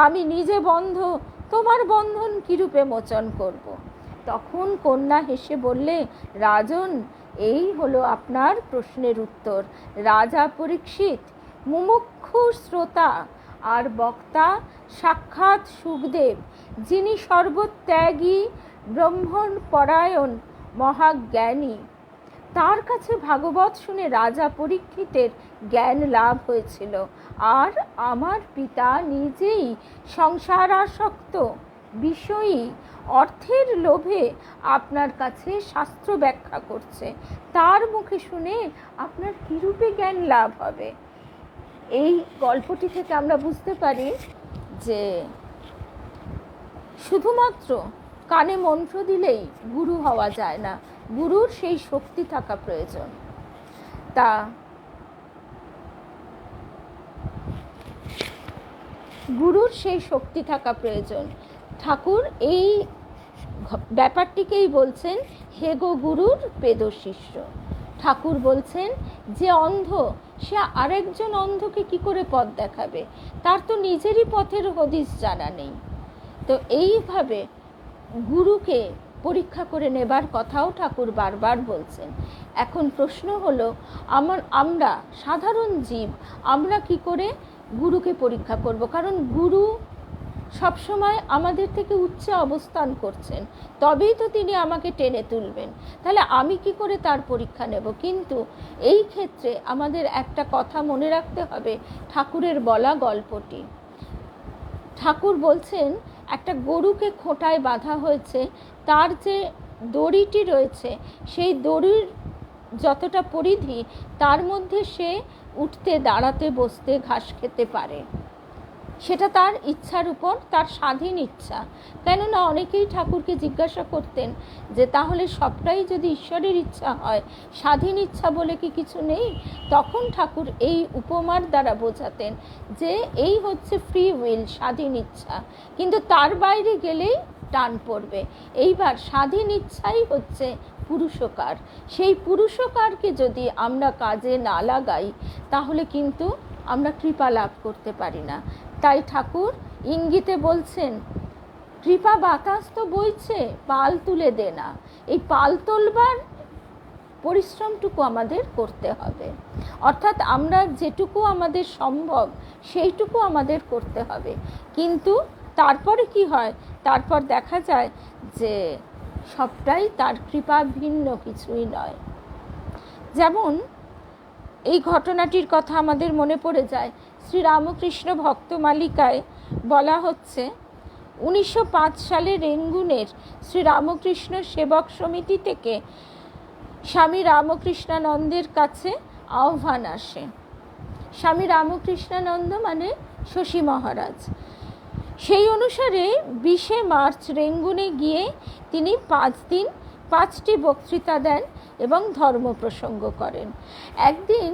Speaker 1: আমি নিজে বন্ধ, তোমার বন্ধন কিরূপে মোচন করব? তখন কন্যা হেসে বললে, রাজন, এই হলো আপনার প্রশ্নের উত্তর। রাজা পরীক্ষিত মুমুক্ষু শ্রোতা আর বক্তা সাক্ষাৎ সুখদেব, যিনি সর্বত্যাগী ব্রহ্মণ পরায়ণ মহাজ্ঞানী, তার কাছে ভাগবত শুনে রাজা পরীক্ষিতের জ্ঞান লাভ হয়েছিল। আর আমার পিতা নিজেই সংসারাসক্ত বিষয়ী অর্থের লোভে আপনার কাছে শাস্ত্র ব্যাখ্যা করছে। তার মুখে শুনে আপনার কিরূপে জ্ঞান লাভ হবে? এই গল্পটি থেকে আমরা বুঝতে পারি যে শুধুমাত্র কানে মন্ত্র দিলেই গুরু হওয়া যায় না, গুরুর সেই শক্তি থাকা প্রয়োজন। তা গুরুর সেই শক্তি থাকা প্রয়োজন। ঠাকুর এই ব্যাপারটিকেই বলছেন হে গো গুরুর পেদ শিষ্য। ঠাকুর বলছেন যে অন্ধ, সে আরেকজন অন্ধকে কি করে পথ দেখাবে? তার তো নিজেরই পথের হদিস জানা নেই। তো এইভাবে গুরুকে পরীক্ষা করে নেবার কথাও ঠাকুর বারবার বলছেন। এখন প্রশ্ন হলো, আমরা সাধারণ জীব, আমরা কি করে গুরুকে পরীক্ষা করব? কারণ গুরু সবসময় আমাদের থেকে উচ্চে অবস্থান করছেন, তবেই তো তিনি আমাকে টেনে তুলবেন। তাহলে আমি কি করে তার পরীক্ষা নেব? কিন্তু এই ক্ষেত্রে আমাদের একটা কথা মনে রাখতে হবে, ঠাকুরের বলা গল্পটি। ঠাকুর বলছেন একটা গরুকে খোঁটায় বাঁধা হয়েছে, তার যে দড়িটি রয়েছে সেই দড়ির যতটা পরিধি, তার মধ্যে সে উঠতে, দাঁড়াতে, বসতে, ঘাস খেতে পারে। সেটা তার ইচ্ছার উপর, তার স্বাধীন ইচ্ছা। কেননা অনেকেই ঠাকুরকে জিজ্ঞাসা করতেন যে তাহলে সবটাই যদি ঈশ্বরের ইচ্ছা হয়, স্বাধীন ইচ্ছা বলে কি কিছু নেই? তখন ঠাকুর এই উপমার দ্বারা বোঝাতেন যে এই হচ্ছে ফ্রি উইল, স্বাধীন ইচ্ছা, কিন্তু তার বাইরে গেলেই টান পড়বে। এইবার স্বাধীন ইচ্ছাই হচ্ছে পুরুষকার। সেই পুরুষকারকে যদি আমরা কাজে না লাগাই, তাহলে কিন্তু আমরা কৃপা লাভ করতে পারি না। তাই ঠাকুর ইঙ্গিতে বলছেন, কৃপা বাতাস তো বইছে, পাল তুলে দে না। এই পাল তোলবার পরিশ্রমটুকু আমাদের করতে হবে। অর্থাৎ আমরা যেটুকু আমাদের সম্ভব সেইটুকু আমাদের করতে হবে। কিন্তু তারপরে কি হয়? তারপর দেখা যায় যে সবটাই তার কৃপা, ভিন্ন কিছুই নয়। যেমন এই ঘটনাটির কথা আমাদের মনে পড়ে যায়, শ্রীরামকৃষ্ণ ভক্তমালিকায় বলা হচ্ছে 1905 সালে রেঙ্গুনের শ্রীরামকৃষ্ণ সেবক সমিতি থেকে স্বামী রামকৃষ্ণানন্দের কাছে আহ্বান আসে। স্বামী রামকৃষ্ণানন্দ মানে শশী মহারাজ। সেই অনুসারে 20 মার্চ রেঙ্গুনে গিয়ে তিনি 5 দিন 5টি বক্তৃতা দেন এবং ধর্ম প্রসঙ্গ করেন। একদিন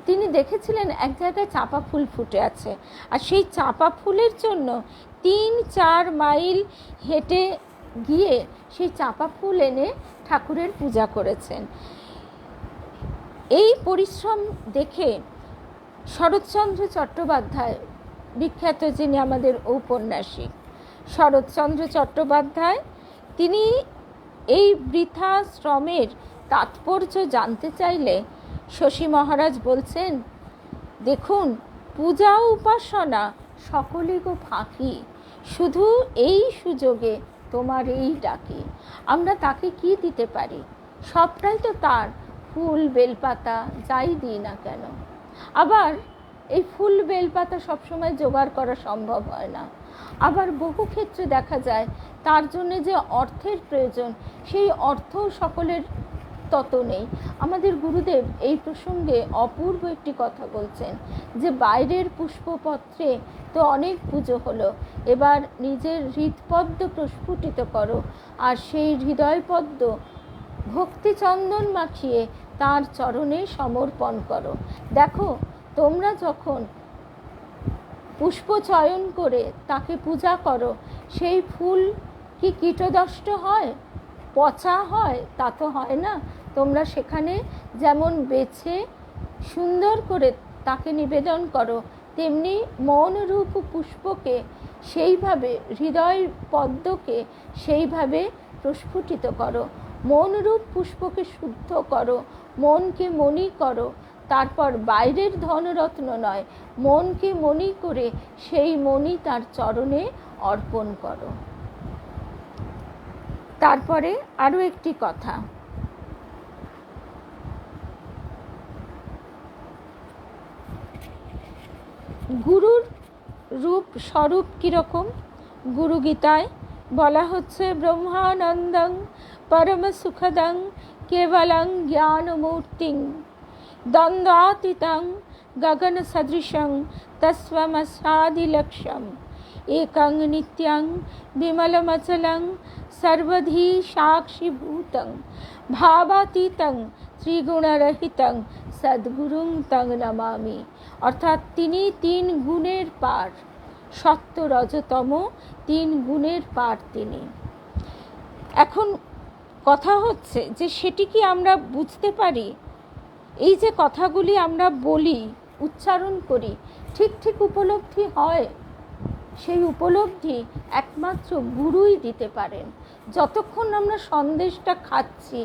Speaker 1: তিনি দেখেছিলেন এক জায়গায় চাঁপা ফুল ফুটে আছে, আর সেই চাঁপা ফুলের জন্য 3-4 মাইল হেঁটে গিয়ে সেই চাঁপা ফুল এনে ঠাকুরের পূজা করেছেন। এই পরিশ্রম দেখে শরৎচন্দ্র চট্টোপাধ্যায়, বিখ্যাত যিনি আমাদের ঔপন্যাসিক শরৎচন্দ্র চট্টোপাধ্যায়, তিনি এই বৃথা শ্রমের তাৎপর্য জানতে চাইলে শশী মহারাজ বলছেন, দেখুন, পূজা উপাসনা সকলই গো ফাঁকি, শুধু এই সুযোগে তোমার এই ডাকি। আমরা তাকে কি দিতে পারি? সবটাই তো তার, ফুল বেলপাতা যাই দিই না কেন। আবার এই ফুল বেলপাতা সবসময় জোগাড় করা সম্ভব হয় না। আবার বহু ক্ষেত্রে দেখা যায় তার জন্য যে অর্থের প্রয়োজন, সেই অর্থও সকলের তত নেই। আমাদের গুরুদেব এই প্রসঙ্গে অপূর্ব একটি কথা বলছেন যে বাইরের পুষ্পপত্রে তো অনেক পুজো হলো, এবার নিজের হৃদপদ্ম প্রস্ফুটিত করো, আর সেই হৃদয়পদ্ম ভক্তিচন্দন মাখিয়ে তার চরণে সমর্পণ করো। দেখো, তোমরা যখন পুষ্প চয়ন করে তাকে পূজা করো, সেই ফুল কি কীটদষ্ট হয়, পচা হয়? তা তো হয় না। তোমরা সেখানে যেমন বেছে সুন্দর করে তাকে নিবেদন করো, তেমনি মনরূপ পুষ্পকে সেইভাবে, হৃদয় পদ্মকে সেইভাবে প্রস্ফুটিত করো। মনরূপ পুষ্পকে শুদ্ধ করো, মনকে মণি করো। তারপর বাইরের ধনরত্ন নয়, মনকে মণি করে সেই মণি তার চরণে অর্পণ করো। তারপরে আরও একটি কথা, গুরুর রূপ স্বরূপ কীরকম? গুরু গীতায় বলা হচ্ছে, ব্রহ্মানন্দং পরম সুখদং কেবলং জ্ঞানমূর্তিং দ্বন্দ্বাতীতং গগন সদৃশং তস্ত্বমস্যাদিলক্ষ্যম একং নিত্যং বিমলমচলং সর্বধি সাক্ষীভূতং ভাবাতীতং ত্রিগুণরহিতং সদ্গুরুং তং নমামি। অর্থাৎ তিনি 3 গুণের পার, সত্য রজতম 3 গুণের পার তিনি। এখন কথা হচ্ছে যে সেটি কি আমরা বুঝতে পারি? এই যে কথাগুলি আমরা বলি, উচ্চারণ করি, ঠিক ঠিক উপলব্ধি হয়? সেই উপলব্ধি একমাত্র গুরুই দিতে পারেন। যতক্ষণ আমরা সন্দেশটা খাচ্ছি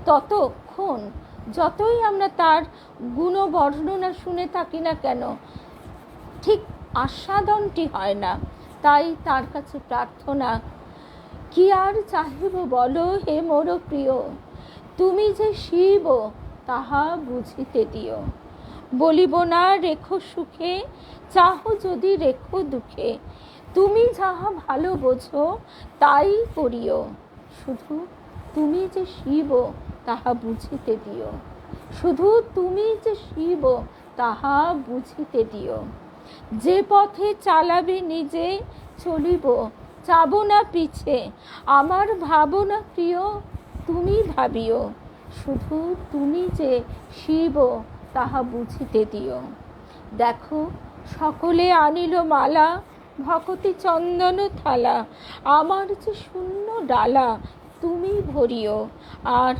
Speaker 1: ততক্ষণ যতই আমরা তার গুণ বর্ণনা শুনে থাকি না কেন, ঠিক আস্বাদনটি হয় না। তাই তার কাছে প্রার্থনা, কি আর চাহিব বলো হে মোর প্রিয়, তুমি যে শিব তাহা বুঝিতে দিও। বলিব না রেখো সুখে, চাহ যদি রেখো দুঃখে, তুমি যাহা ভালো বোঝো তাই করিও, শুধু তুমি যে শিব তাহা বুঝিতে দিও। শুধু তুমি যে শিব তাহা বুঝিতে দিও। যে পথে চালাবে নিজে চলিব, যাব না পিছে, আমার ভাবনা প্রিয় তুমি ভাবিও, শুধু তুমি যে শিব তাহা বুঝিতে দিও। দেখো সকলে আনিল মালা, ভকতি চন্দন থালা, আমার যে শূন্য ডালা তুমি ভরিও, আর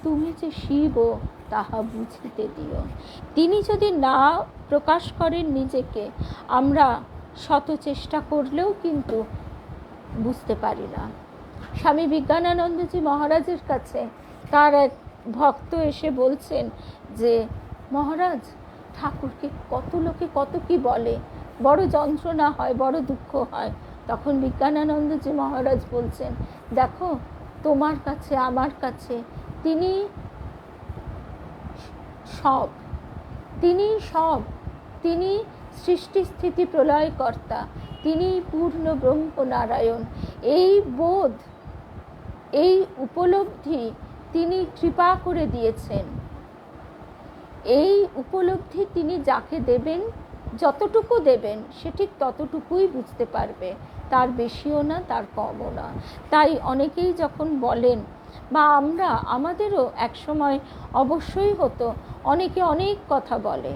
Speaker 1: তুমি যে শিব তাহা বুঝিতে দিও। তিনি যদি না প্রকাশ করেন নিজেকে, আমরা শত চেষ্টা করলেও কিন্তু বুঝতে পারি না। স্বামী বিজ্ঞানানন্দজি মহারাজের কাছে তার এক ভক্ত এসে বলছেন যে, মহারাজ, ঠাকুরকে কত লোকে কত কি বলে, বড় যন্ত্রণা হয়, বড় দুঃখ হয়। তখন বিজ্ঞানানন্দজি মহারাজ বলছেন, দেখো তোমার কাছে আমার কাছে তিনি সব, তিনি সব, তিনি সৃষ্টি স্থিতি প্রলয়কর্তা, তিনি পূর্ণ ব্রহ্ম নারায়ণ। এই বোধ, এই উপলব্ধি তিনি কৃপা করে দিয়েছেন। এই উপলব্ধি তিনি যাকে দেবেন, যতটুকু দেবেন সে ঠিক ততটুকুই বুঝতে পারবে, তার বেশিও না তার কমও না। তাই অনেকেই যখন বলেন, বা আমাদেরও একসময় অবশ্যই হতো, অনেকে অনেক কথা বলে,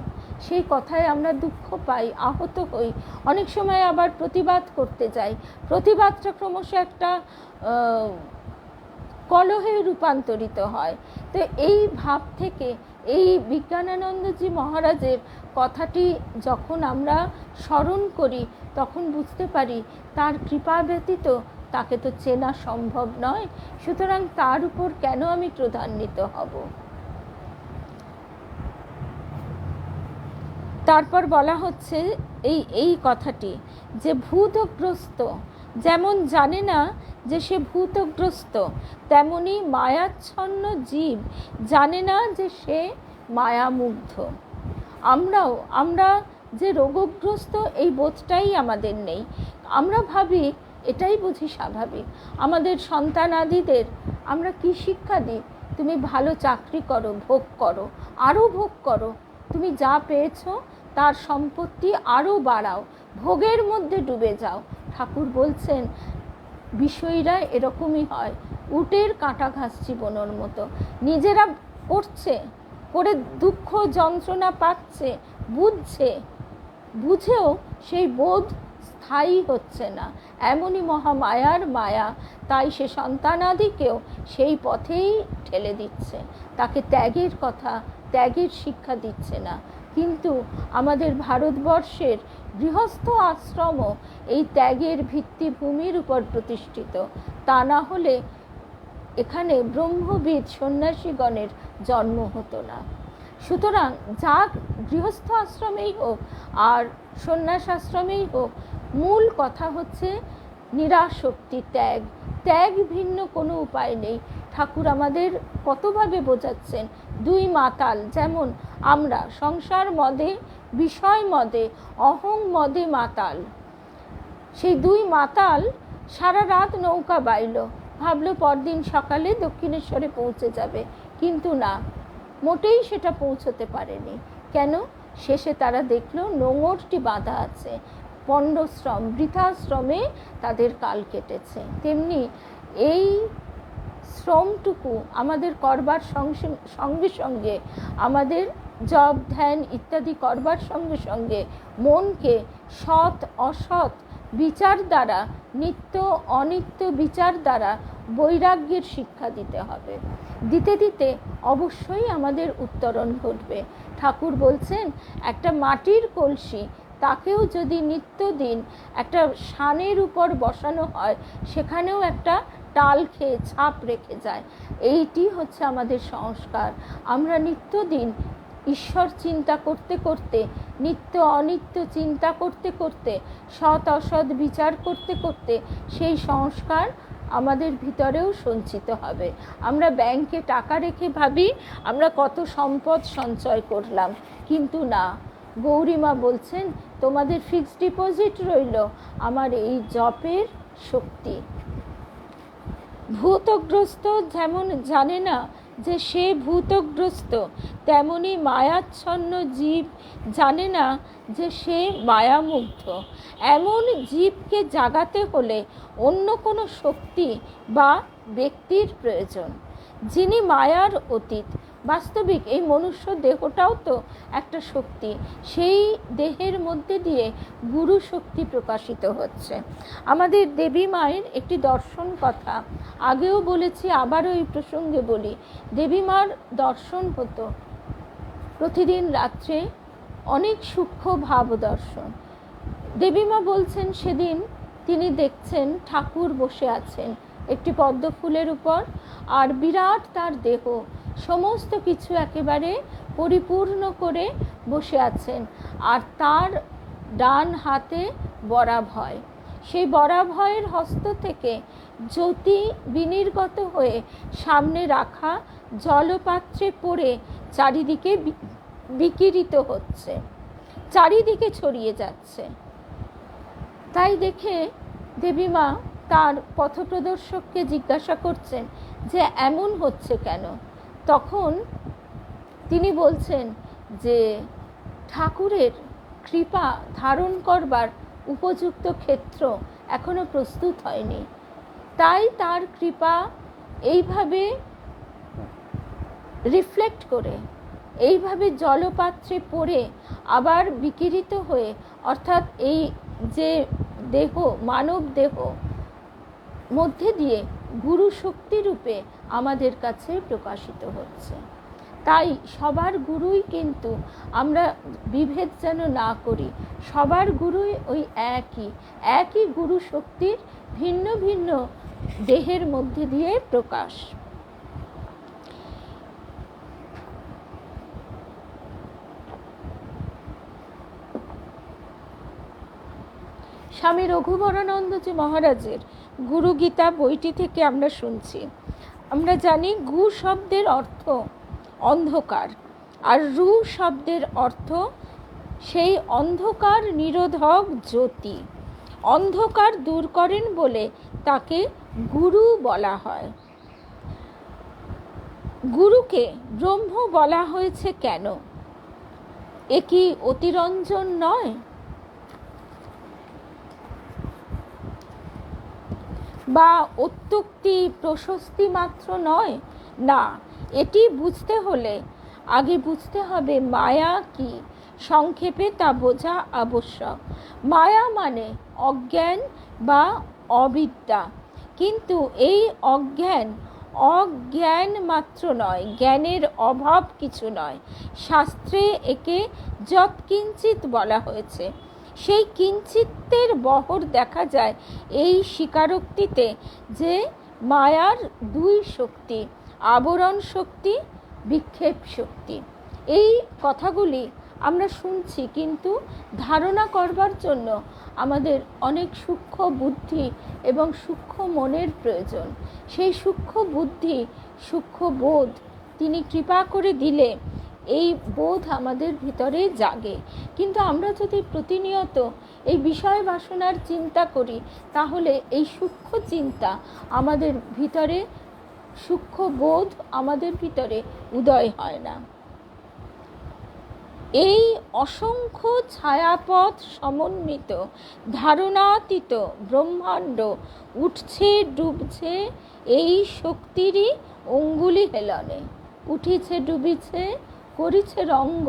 Speaker 1: সেই কথায় আমরা দুঃখ পাই, আহত হই, অনেক সময় আবার প্রতিবাদ করতে যাই, প্রতিবাদটা ক্রমশ একটা কলহে রূপান্তরিত হয়। তো এই ভাব থেকে এই বিজ্ঞানানন্দজি মহারাজের কথাটি যখন আমরা স্মরণ করি, তখন বুঝতে পারি তার কৃপা ব্যতীত তাকে তো চেনা সম্ভব নয়, সুতরাং তার উপর কেন আমি ক্রোধান্বিত হব। তারপর বলা হচ্ছে এই কথাটি যে ভূতগ্রস্ত যেমন জানে না যে সে ভূতগ্রস্ত, তেমনি মায়াচ্ছন্ন জীব জানে না যে সে মায়ামুগ্ধ। আমরা যে রোগগ্রস্ত এই বোধটাই আমাদের নেই। আমরা ভাবি এটাই বুঝি স্বাভাবিক। আমাদের সন্তানাদিদের আমরা কি শিক্ষা দিই? তুমি ভালো চাকরি করো, ভোগ করো, আরও ভোগ করো, তুমি যা পেয়েছো তার সম্পত্তি আরও বাড়াও, ভোগের মধ্যে ডুবে যাও। ঠাকুর বলছেন বিষয়ীরা এরকমই হয়, উটের কাঁটা ঘাস চিবোনোর মতো। নিজেরা করছে, করে দুঃখ যন্ত্রণা পাচ্ছে, বুঝেও সেই বোধ স্থায়ী হচ্ছে না। এমনই মহামায়ার মায়া, তাই সে সন্তানাদিকেও সেই পথেই ঠেলে দিচ্ছে, তাকে ত্যাগের কথা, ত্যাগের শিক্ষা দিচ্ছে না। কিন্তু আমাদের ভারতবর্ষের গৃহস্থ আশ্রমও এই ত্যাগের ভিত্তিভূমির উপর প্রতিষ্ঠিত। তা না হলে এখানে ব্রহ্মবিদ সন্ন্যাসীগণের জন্ম হতো না। সুতরাং যা গৃহস্থ আশ্রমেই হোক আর সন্ন্যাস আশ্রমেই হোক, মূল কথা হচ্ছে নিরাসক্তি, ত্যাগ। ত্যাগ ভিন্ন কোনো উপায় নেই। ঠাকুর আমাদের কতভাবে বোঝাচ্ছেন, দুই মাতাল, যেমন আমরা সংসার মদে, বিষয় মদে, অহং মদে মাতাল। সেই দুই মাতাল সারা রাত নৌকা বাইল, ভাবলো পরদিন সকালে দক্ষিণেশ্বরে পৌঁছে যাবে, কিন্তু না, মোটেই সেটা পৌঁছতে পারেনি। কেন? শেষে তারা দেখলো নোঙরটি বাঁধা আছে, পণ্ডশ্রম, বৃথাশ্রমে তাদের কাল কেটেছে। তেমনি এই শ্রমটুকু আমাদের করবার সঙ্গে সঙ্গে আমাদের জপ ধ্যান ইত্যাদি করবার সঙ্গে সঙ্গে মনকে সৎ অসৎ বিচার দ্বারা, নিত্য অনিত্য বিচার দ্বারা বৈরাগ্যের শিক্ষা দিতে হবে। দিতে দিতে অবশ্যই আমাদের উত্তরণ ঘটবে। ঠাকুর বলছেন, একটা মাটির কলসি তাকেও যদি নিত্যদিন একটা শানের উপর বসানো হয়, সেখানেও একটা টাল খেয়ে ছাপ রেখে যায়। এইটি হচ্ছে আমাদের সংস্কার। আমরা নিত্যদিন ঈশ্বর চিন্তা করতে করতে, নিত্য অনিত্য চিন্তা করতে করতে, সৎ অসৎ বিচার করতে করতে সেই সংস্কার আমাদের ভিতরেও সঞ্চিত হবে। আমরা ব্যাংকে টাকা রেখে ভাবি আমরা কত সম্পদ সঞ্চয় করলাম, কিন্তু না, গৌরীমা বলছেন তোমাদের ফিক্সড ডিপোজিট রইল আমার এই জপের শক্তি। ভূতগ্রস্ত যেমন জানে না যে সে ভূতগ্রস্ত, তেমনি মায়াচ্ছন্ন জীব জানে না যে সে মায়ামুগ্ধ। এমন জীবকে জাগাতে হলে অন্য কোনো শক্তি বা ব্যক্তির প্রয়োজন, যিনি মায়ার অতীত। বাস্তবিক এই মনুষ্য দেহটাও তো একটা শক্তি, সেই দেহের মধ্যে দিয়ে গুরু শক্তি প্রকাশিত হচ্ছে। আমাদের দেবী মায়ের একটি দর্শন কথা আগেও বলেছি, আবারও এই প্রসঙ্গে বলি। দেবী মার দর্শন হতো প্রতিদিন রাত্রে অনেক সূক্ষ্ম ভাব দর্শন। দেবীমা বলছেন সেদিন তিনি দেখছেন ঠাকুর বসে আছেন একটি পদ্ম ফুলের উপর, আর বিরাট তার দেহ, সমস্ত কিছু একেবারে পরিপূর্ণ করে বসে আছেন, আর তার ডান হাতে বরাভয়। সেই বরাভয়ের হস্ত থেকে জ্যোতি বিনির্গত হয়ে সামনে রাখা জলপাত্রে পড়ে চারিদিকে বিকিরিত হচ্ছে, চারিদিকে ছড়িয়ে যাচ্ছে। তাই দেখে দেবীমা তার পথপ্রদর্শককে জিজ্ঞাসা করছেন যে এমন হচ্ছে কেন। তখন তিনি বলছেন যে ঠাকুরের কৃপা ধারণ করবার উপযুক্ত ক্ষেত্র এখনো প্রস্তুত হয়নি, তাই তার কৃপা এইভাবে রিফ্লেক্ট করে, এইভাবে জলপাত্রে পড়ে আবার বিকিরিত হয়ে, অর্থাৎ এই যে দেহ, মানব দেহ মধ্যে দিয়ে গুরু শক্তি রূপে আমাদের কাছে প্রকাশিত হচ্ছে। তাই সবার গুরুই কিন্তু, আমরা বিভেদ যেন না করি, সবার গুরুই ওই একই গুরু শক্তির ভিন্ন ভিন্ন দেহের মধ্যে দিয়ে প্রকাশ। স্বামী রঘুবরানন্দজি মহারাজের গুরু গীতা বইটি থেকে আমরা শুনছি। আমরা জানি গু শব্দের অর্থ অন্ধকার, আর রু শব্দের অর্থ সেই অন্ধকার নিরোধক জ্যোতি। অন্ধকার দূর করেন বলে তাকে গুরু বলা হয়। গুরুকে ব্রহ্ম বলা হয়েছে কেন? এ কি অতিরঞ্জন নয়? বা অত্যুক্তি প্রশস্তি মাত্র নয়? না, এটি বুঝতে হলে আগে বুঝতে হবে মায়া কি, সংক্ষেপে তা বোঝা আবশ্যক। মায়া মানে অজ্ঞান বা অবিদ্যা, কিন্তু এই অজ্ঞান মাত্র নয়, জ্ঞানের অভাব কিছু নয়। শাস্ত্রে একে যৎকিঞ্চিৎ বলা হয়েছে। সেই কিঞ্চিতের বহর দেখা যায় এই স্বীকারোক্তিতে যে মায়ার দুই শক্তি, আবরণ শক্তি, বিক্ষেপ শক্তি। এই কথাগুলি আমরা শুনছি, কিন্তু ধারণা করবার জন্য আমাদের অনেক সূক্ষ্ম বুদ্ধি এবং সূক্ষ্ম মনের প্রয়োজন। সেই সূক্ষ্ম বুদ্ধি, সূক্ষ্ম বোধ তিনি কৃপা করে দিলে এই বোধ আমাদের ভিতরে জাগে। কিন্তু আমরা যদি প্রতিনিয়ত এই বিষয় বাসনার চিন্তা করি, তাহলে এই সূক্ষ্ম চিন্তা আমাদের ভিতরে, সূক্ষ্ম বোধ আমাদের ভিতরে উদয় হয় না। এই অসংখ্য ছায়াপথ সমন্বিত ধারণাতীত ব্রহ্মাণ্ড উঠছে ডুবছে এই শক্তিরই অঙ্গুলি হেলনে। উঠিছে ডুবিছে করিছে রঙ্গ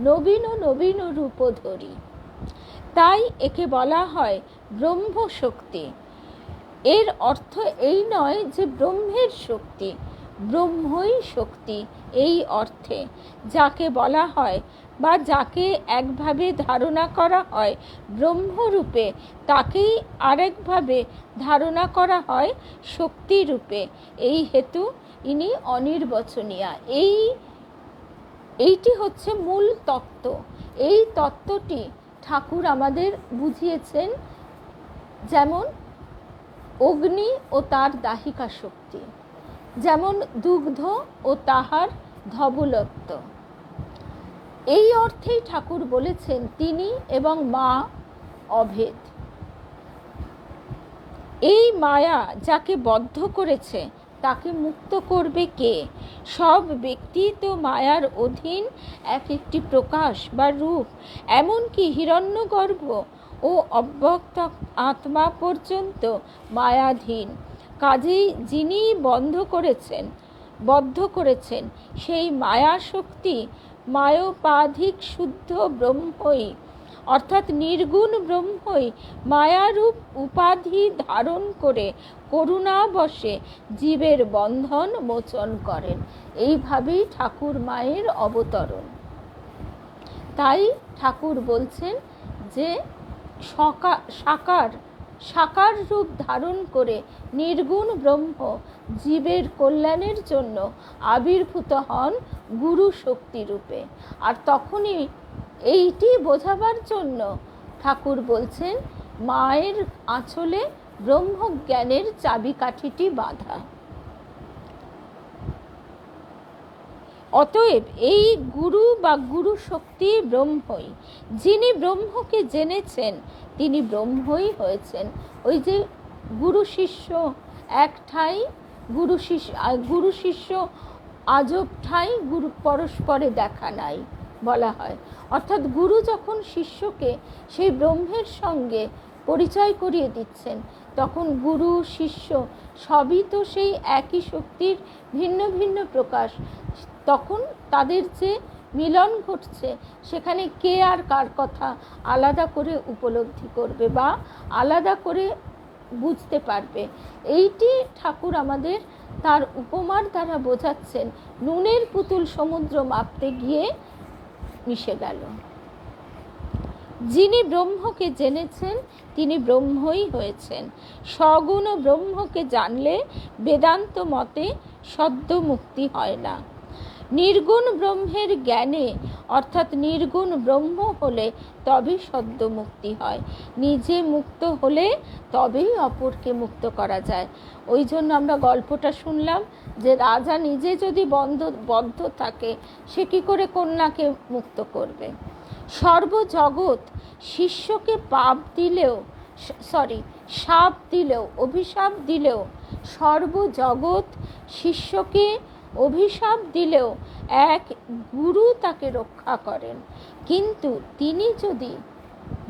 Speaker 1: নবীন নবীন রূপ ধরি। তাই একে বলা হয় ব্রহ্মশক্তি। এর অর্থ এই নয় যে ব্রহ্মের শক্তি, ব্রহ্মই শক্তি এই অর্থে। যাকে বলা হয় বা যাকে একভাবে ধারণা করা হয় ব্রহ্মরূপে, তাকেই আরেকভাবে ধারণা করা হয় শক্তিরূপে। এই হেতু ইনি অনির্বচনীয়া। এইটি হচ্ছে মূল তত্ত্ব। এই তত্ত্বটি ঠাকুর আমাদের বুঝিয়েছেন, যেমন অগ্নি ও তার দাহিকা শক্তি, যেমন দুগ্ধ ও তাহার ধবলত্ব। এই অর্থেই ঠাকুর বলেছেন তিনি এবং মা অভেদ। এই মায়া যাকে বদ্ধ করেছে তাকে মুক্ত করবে কে? সব ব্যক্তি তো মায়ার অধীন এক একটি প্রকাশ বা রূপ, এমনকি হিরণ্যগর্ভ ও অব্যক্ত আত্মা পর্যন্ত মায়াধীন। কাজেই যিনি বদ্ধ করেছেন সেই মায়া শক্তি মায়োপাধিক শুদ্ধ ব্রহ্মই, অর্থাৎ নির্গুণ ব্রহ্মই মায়ারূপ উপাধি ধারণ করে করুণাবশে জীবের বন্ধন মোচন করেন। এইভাবেই ঠাকুর মায়ের অবতরণ। তাই ঠাকুর বলছেন যে সাকার রূপ ধারণ করে নির্গুণ ব্রহ্ম জীবের কল্যাণের জন্য আবির্ভূত হন গুরু শক্তি রূপে। আর তখনই এইটি বোঝাবার জন্য ঠাকুর বলছেন মায়ের আঁচলে ব্রহ্মজ্ঞানের চাবিকাঠিটি বাঁধা। অতএব এই গুরু বা গুরু শক্তি ব্রহ্মই। যিনি ব্রহ্মকে জেনেছেন তিনি ব্রহ্মই হয়েছেন। ওই যে গুরু শিষ্য এক ঠাঁই, গুরু শিষ্য আজব ঠাঁই, গুরু পরস্পরে দেখা নাই বলা হয়। অর্থাৎ গুরু যখন শিষ্যকে সেই ব্রহ্মের সঙ্গে পরিচয় করিয়ে দিচ্ছেন, তখন গুরু শিষ্য সবই তো সেই একই শক্তির ভিন্ন ভিন্ন প্রকাশ। তখন তাদের যে মিলন ঘটছে, সেখানে কে আর কার কথা আলাদা করে উপলব্ধি করবে বা আলাদা করে বুঝতে পারবে? এইটি ঠাকুর আমাদের তার উপমার দ্বারা বোঝাচ্ছেন। নুনের পুতুল সমুদ্র মাপতে গিয়ে মিশে গেল। যিনি ব্রহ্মকে জেনেছেন তিনি ব্রহ্মই হয়েছেন। সগুণ ব্রহ্মকে জানলে বেদান্ত মতে সদ্য মুক্তি হয় না। নির্গুণ ব্রহ্মের জ্ঞানে, অর্থাৎ নির্গুণ ব্রহ্ম হলে তবেই সদ্য মুক্তি হয়। নিজে মুক্ত হলে তবেই অপরকে মুক্ত করা যায়। ওই জন্য আমরা গল্পটা শুনলাম যে রাজা নিজে যদি বদ্ধ থাকে, সে কি করে কন্যাকে মুক্ত করবে? সর্বজগৎ শিষ্যকে শাপ দিলেও, অভিশাপ দিলেও, সর্বজগৎ শিষ্যকে অভিশাপ দিলেও এক গুরু তাকে রক্ষা করেন। কিন্তু তিনি যদি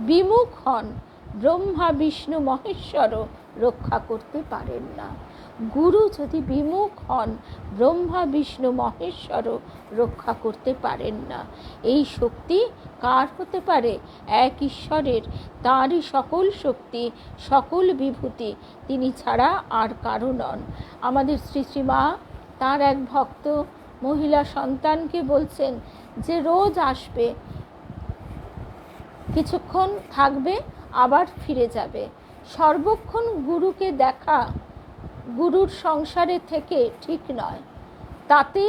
Speaker 1: বিমুখ হন, ব্রহ্মা বিষ্ণু মহেশ্বরও রক্ষা করতে পারেন না। গুরু যদি বিমুখ হন, ব্রহ্মা বিষ্ণু মহেশ্বরও রক্ষা করতে পারেন না। এই শক্তি কার হতে পারে? এক ঈশ্বরের। তাঁরই সকল শক্তি, সকল বিভূতি, তিনি ছাড়া আর কারো নন। আমাদের শ্রী শ্রীমা তার এক ভক্ত মহিলা সন্তানকে বলছেন যে রোজ আসবে, কিছুক্ষণ থাকবে, আবার ফিরে যাবে। সর্বক্ষণ গুরুকে দেখা গুরুর সংসারে থেকে ঠিক নয়। তাতে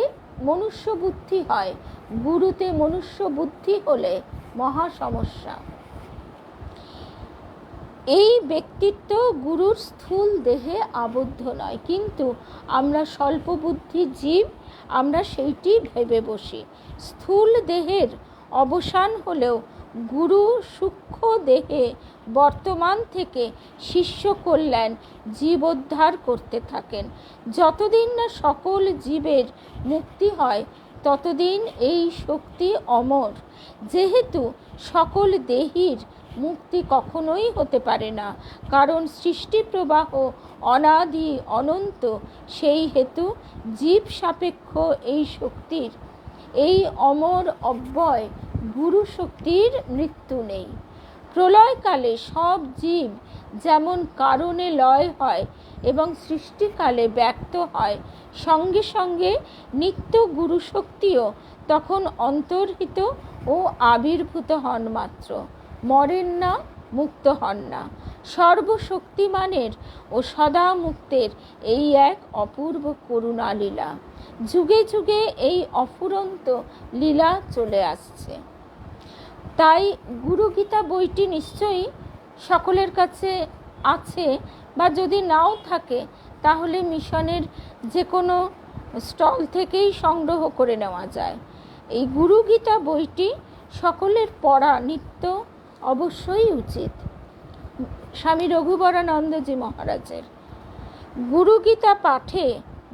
Speaker 1: মনুষ্য বুদ্ধি হয়, গুরুতে মনুষ্য বুদ্ধি হলে মহা সমস্যা। এই ব্যক্তিত্ব গুরুর স্থূল দেহে আবদ্ধ নয়, কিন্তু আমরা স্বল্প বুদ্ধি জীব, আমরা সেইটি ভেবে বসি। স্থূল দেহের অবসান হলেও গুরু সূক্ষ্ম দেহে বর্তমান থেকে শিষ্য কল্যাণ জীবোদ্ধার করতে থাকেন। যতদিন না সকল জীবের মুক্তি হয় ততদিন এই শক্তি অমর। যেহেতু সকল দেহির মুক্তি কখনোই হতে পারে না, কারণ সৃষ্টি প্রবাহ অনাদি অনন্ত, সেই হেতু জীব সাপেক্ষ এই শক্তির এই অমর অব্যয় গুরু শক্তির মৃত্যু নেই। প্রলয়কালে সব জীব যেমন কারণে লয় হয় এবং সৃষ্টিকালে ব্যক্ত হয়, সঙ্গে সঙ্গে নিত্য গুরু শক্তিও তখন অন্তর্হিত ও আবির্ভূত হন মাত্র, মরেন না, মুক্ত হন না। সর্বশক্তিমানের ও সদা মুক্তের এই এক অপূর্ব করুণা লীলা। যুগে যুগে এই অফুরন্ত লীলা চলে আসছে। তাই গুরুগীতা বইটি নিশ্চয়ই সকলের কাছে আছে, বা যদি নাও থাকে তাহলে মিশনের যে কোনো স্টল থেকেই সংগ্রহ করে নেওয়া যায়। এই গুরুগীতা বইটি সকলের পড়া নিত্য অবশ্যই উচিত। স্বামী রঘুবরানন্দজি মহারাজের গুরুগীতা পাঠে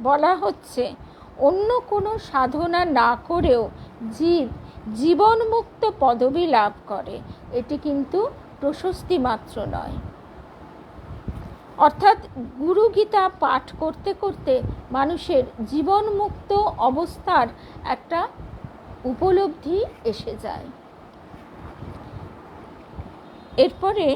Speaker 1: বলা হচ্ছে, অন্য কোনো সাধনা না করেও জীব জীবনমুক্ত পদবী লাভ করে। এটি কিন্তু প্রশস্তি মাত্র নয়। অর্থাৎ গুরুগীতা পাঠ করতে করতে মানুষের জীবনমুক্ত অবস্থার একটা উপলব্ধি এসে যায়। এরপরে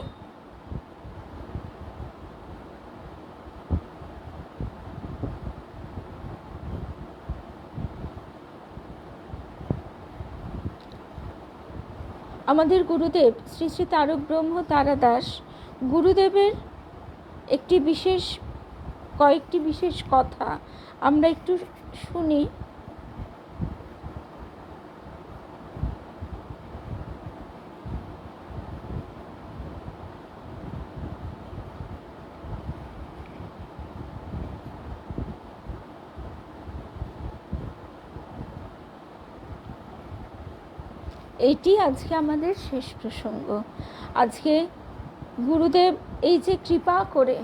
Speaker 1: আমাদের গুরুদেব শ্রী শ্রী তারক ব্রহ্ম তারাদাস গুরুদেবের কয়েকটি বিশেষ কথা আমরা একটু শুনি। এইটি আজকে আমাদের শেষ প্রসঙ্গ। আজকে গুরুদেব এই যে কৃপা করে,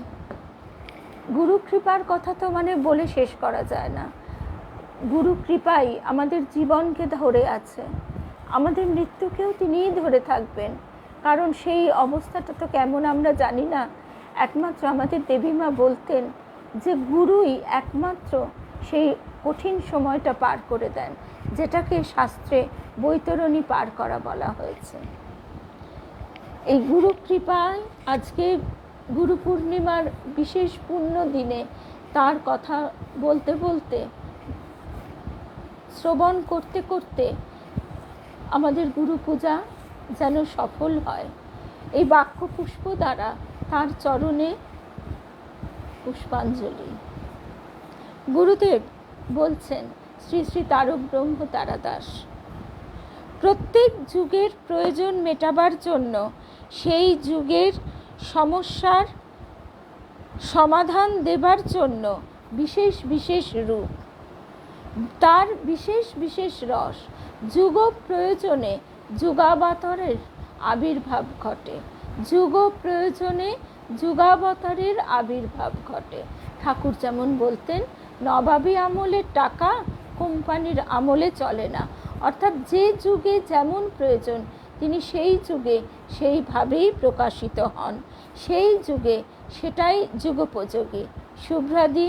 Speaker 1: গুরু কৃপার কথা তো বলে শেষ করা যায় না। গুরু কৃপাই আমাদের জীবনকে ধরে আছে, আমাদের মৃত্যুকেও তিনিই ধরে থাকবেন। কারণ সেই অবস্থাটা তো কেমন আমরা জানি না। একমাত্র আমাদের দেবীমা বলতেন যে গুরুই একমাত্র সেই কঠিন সময়টা পার করে দেন, যেটাকে শাস্ত্রে বৈতরণী পার করা বলা হয়েছে। এই গুরু কৃপায় আজকে গুরু পূর্ণিমার বিশেষ পুণ্য দিনে তার কথা বলতে বলতে, শ্রবণ করতে করতে আমাদের গুরু পূজা যেন সফল হয়। এই বাক্য পুষ্প দ্বারা তার চরণে পুষ্পাঞ্জলি। গুরুদেব বলছেন, শ্রী শ্রী তারক ব্রহ্ম তারাদাস, প্রত্যেক যুগের প্রয়োজন মেটাবার জন্য সেই যুগের সমস্যার সমাধান দেবার জন্য বিশেষ বিশেষ রূপ, তার বিশেষ বিশেষ রস, যুগ প্রয়োজনে যুগাবতারের আবির্ভাব ঘটে, যুগ প্রয়োজনে যুগাবতারের আবির্ভাব ঘটে। ঠাকুর যেমন বলতেন, নবাবী আমলের টাকা কোম্পানির আমলে চলে না। অর্থাৎ যে যুগে যেমন প্রয়োজন তিনি সেই যুগে সেইভাবেই প্রকাশিত হন, সেই যুগে সেটাই যুগোপযোগী। শুভ্রাদি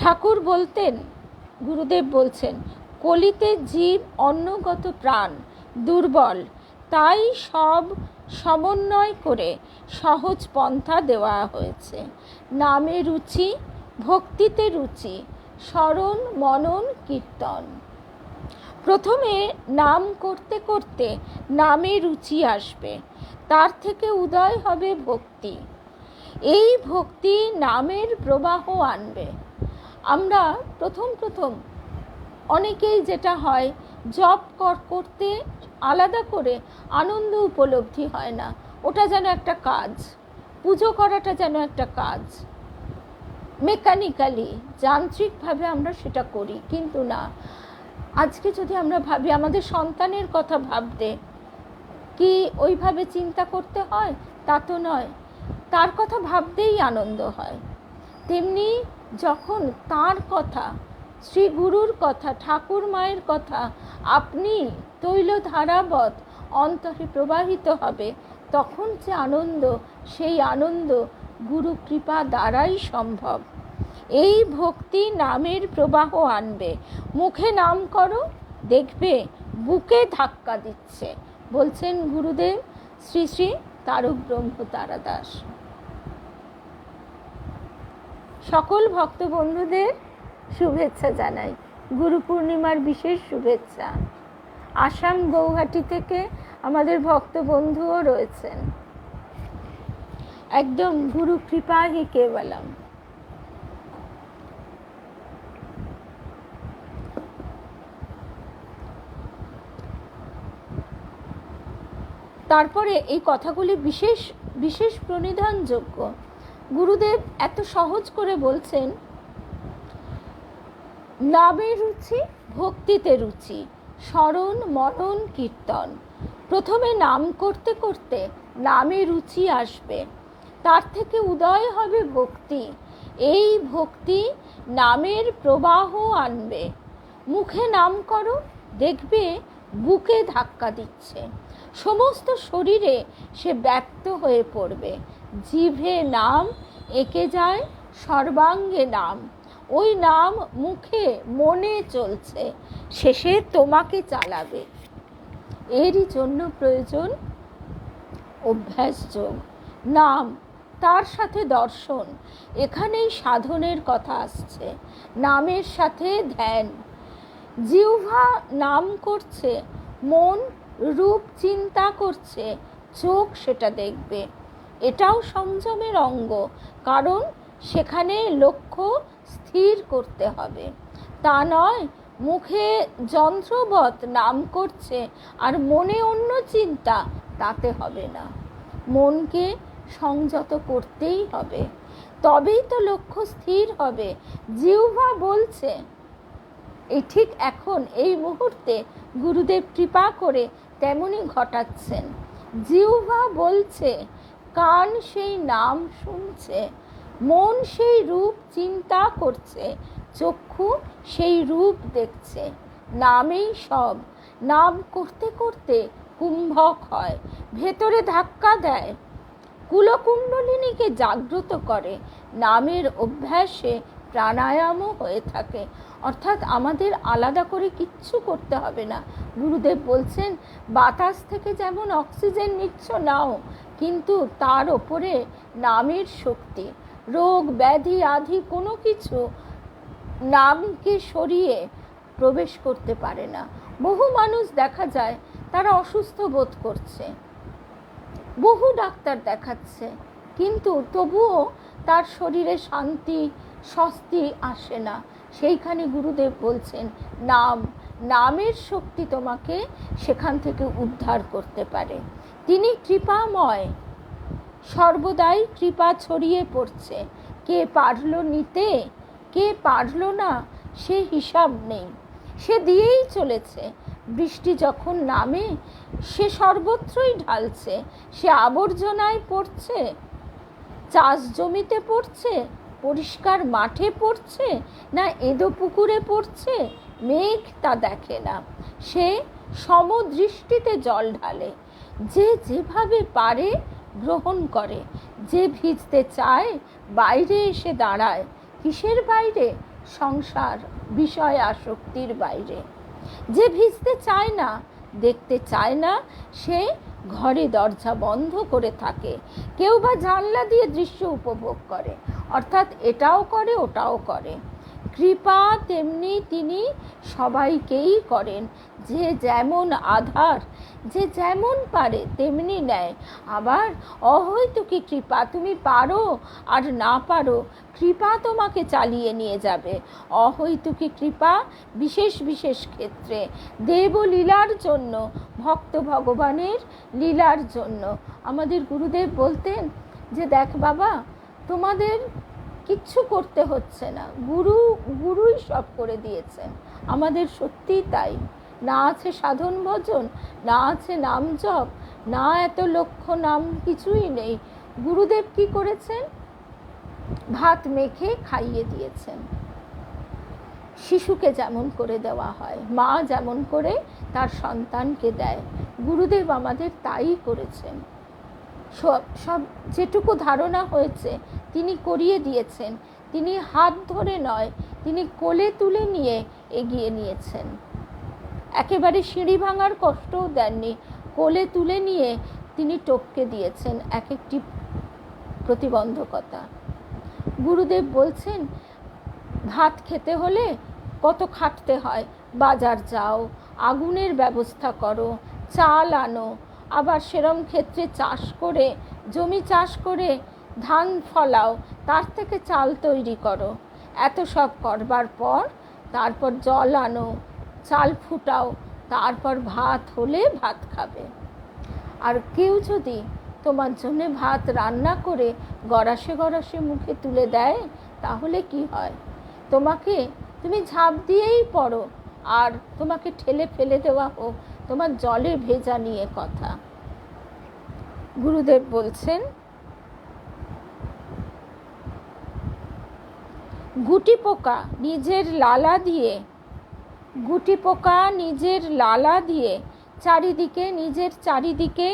Speaker 1: ঠাকুর বলতেন, গুরুদেব বলছেন, কলিতে জীব অন্নগত প্রাণ দুর্বল, তাই সব সমন্বয় করে সহজ পন্থা দেওয়া হয়েছে। নামে রুচি, ভক্তিতে রুচি, স্মরণ মনন কীর্তন। প্রথমে নাম করতে করতে নামে রুচি আসবে, তার থেকে উদয় হবে ভক্তি। এই ভক্তি নামের প্রবাহ আনবে। আমরা প্রথম অনেকেই যেটা হয়, জপ করতে আলাদা করে আনন্দ উপলব্ধি হয় না। ওটা যেন একটা কাজ, পুজো করাটা যেন একটা কাজ, মেকানিক্যালি যান্ত্রিকভাবে আমরা সেটা করি। কিন্তু না, আজকে যদি আমরা ভাবি আমাদের সন্তানের কথা ভাবতে কি ওইভাবে চিন্তা করতে হয়? তা তো নয়, তার কথা ভাবতেই আনন্দ হয়। তেমনি যখন তার কথা, শ্রী গুরুর কথা, ঠাকুর মায়ের কথা আপনি তৈলধারাবৎ অন্তরে প্রবাহিত হবে, তখন যে আনন্দ, সেই আনন্দ গুরু কৃপা দ্বারাই সম্ভব। এই ভক্তি নামের প্রবাহ আনবে। মুখে নাম করো, দেখবে বুকে ধাক্কা দিচ্ছে, বলছেন গুরুদেব শ্রী শ্রী তারক ব্রহ্ম তারাদাস। সকল ভক্ত বন্ধুদের শুভেচ্ছা জানাই, গুরু পূর্ণিমার বিশেষ শুভেচ্ছা। আসাম গৌহাটি থেকে আমাদের ভক্ত বন্ধুও রয়েছেন। একদম গুরু কৃপা হি কেবলম। তারপরে এই কথাগুলি বিশেষ বিশেষ প্রণিধানযোগ্য। গুরুদেব এত সহজ করে বলছেন, নামে রুচি, ভক্তিতে রুচি, স্মরণ মনন কীর্তন। প্রথমে নাম করতে করতে নামে রুচি আসবে, তার থেকে উদয় হবে ভক্তি। এই ভক্তি নামের প্রবাহ আনবে। মুখে নাম করো, দেখবে বুকে ধাক্কা দিচ্ছে, সমস্ত শরীরে সে ব্যক্ত হয়ে পড়বে। জিভে নাম এঁকে যায়, সর্বাঙ্গে নাম। ওই নাম মুখে মনে চলছে, শেষে তোমাকে চালাবে। এরই জন্য প্রয়োজন অভ্যাস যোগ। নাম, তার সাথে দর্শন। এখানেই সাধনের কথা আসছে, নামের সাথে ধ্যান। জিহ্বা নাম করছে, মন রূপ চিন্তা করছে, চোখ সেটা দেখবে। এটাও সংযমের অঙ্গ, কারণ সেখানে লক্ষ্য স্থির করতে হবে। তা নয় মুখে যন্ত্রবৎ নাম করছে আর মনে অন্য চিন্তা, তাতে হবে না। মনকে সংযত করতেই হবে, তবেই তো লক্ষ্য স্থির হবে। জিহ্বা বলছে, এই ঠিক এখন এই মুহূর্তে গুরুদেব কৃপা করে তেমনই ঘটাচ্ছেন। জিহ্বা বলছে, কান সেই নাম শুনছে, মন সেই রূপ চিন্তা করছে, চক্ষু সেই রূপ দেখছে। নামেই সব। নাম করতে করতে কুম্ভক হয়, ভেতরে ধাক্কা দেয়, কুলকুণ্ডলিনীকে জাগ্রত করে। নামের অভ্যাসে প্রাণায়ামও হয়ে থাকে, অর্থাৎ আমাদের আলাদা করে কিচ্ছু করতে হবে না। গুরুদেব বলছেন, বাতাস থেকে যেমন অক্সিজেন নিচ্ছ নাও, কিন্তু তার ওপরে নামের শক্তি। রোগ ব্যাধি আদি কোনো কিছু নামকে সরিয়ে প্রবেশ করতে পারে না। বহু মানুষ দেখা যায় তারা অসুস্থ বোধ করছে, বহু ডাক্তার দেখাচ্ছে, কিন্তু তবুও তার শরীরে শান্তি স্বস্তি আসে না। সেইখানে গুরুদেব বলছেন, নাম, নামের শক্তি তোমাকে সেখান থেকে উদ্ধার করতে পারে। তিনি কৃপাময়, সর্বদাই কৃপা ছড়িয়ে পড়ছে। কে পারল নিতে, কে পারল না, সে হিসাব নেই, সে দিয়েই চলেছে। বৃষ্টি যখন নামে সে সর্বত্রই ঢালছে। সে আবর্জনায় পড়ছে, চাষ জমিতে পড়ছে, পরিষ্কার মাঠে পড়ছে, না এঁদো পুকুরে পড়ছে, মেঘ তা দেখে না। সে সমদৃষ্টিতে জল ঢালে। যে যেভাবে পারে গ্রহণ করে। যে ভিজতে চায় বাইরে এসে দাঁড়ায়। কিসের বাইরে? সংসার বিষয় আসক্তির বাইরে। যে ভিজতে চায় না, দেখতে চায় না, সে ঘরে দরজা বন্ধ করে থাকে। কেউ বা জানলা দিয়ে দৃশ্য উপভোগ করে, অর্থাৎ এটাও করে ওটাও করে। কৃপা তেমনি তিনি সবাইকেই করেন। যে যেমন আধার, যে যেমন পারে তেমনি নেয়। আবার অহৈতুকী কৃপা, তুমি পারো আর না পারো, কৃপা তোমাকে চালিয়ে নিয়ে যাবে। অহৈতুকী কৃপা বিশেষ বিশেষ ক্ষেত্রে, দেবলীলার জন্য, ভক্ত ভগবানের লীলার জন্য। আমাদের গুরুদেব বলতেন যে, দেখ বাবা, তোমাদের কিচ্ছু করতে হচ্ছে না, গুরুই সব করে দিয়েছেন। আমাদের সত্যিই তাই। না আছে সাধন ভজন, না আছে নাম জপ, না এত লক্ষ নাম, কিছুই নেই। গুরুদেব কি করেছেন? ভাত মেখে খাইয়ে দিয়েছেন। শিশুকে যেমন করে দেওয়া হয়, মা যেমন করে তার সন্তানকে দেয়, গুরুদেব আমাদের তাই করেছেন। সব যেটুকু ধারণা হয়েছে তিনি করিয়ে দিয়েছেন। তিনি হাত ধরে নয়, তিনি কোলে তুলে নিয়ে এগিয়ে নিয়েছেন। একেবারে সিঁড়ি ভাঙার কষ্টও দেননি, কোলে তুলে নিয়ে তিনি টপকে দিয়েছেন এক একটি প্রতিবন্ধকতা। গুরুদেব বলছেন, ভাত খেতে হলে কত খাটতে হয়, বাজার যাও, আগুনের ব্যবস্থা করো, চাল আনো, আবার সেরম ক্ষেত্রে চাষ করে, জমি চাষ করে ধান ফলাও, তার থেকে চাল তৈরি করো, এত সব করবার পর তারপর জল আনো, চাল ফুটাও, তারপর ভাত হলে ভাত খাবে। আর কেউ যদি তোমার জন্য ভাত রান্না করে গড়াসে গড়াসে মুখে তুলে দেয়, তাহলে কি হয়? তুমি ঝাঁপ দিয়েই পড়ো, আর তোমাকে ঠেলে ফেলে দেওয়া হোক, তোমার জলে ভেজা নিয়ে কথা। গুরুদেব বলছেন, গুটি পোকা নিজের লালা দিয়ে নিজের চারিদিকে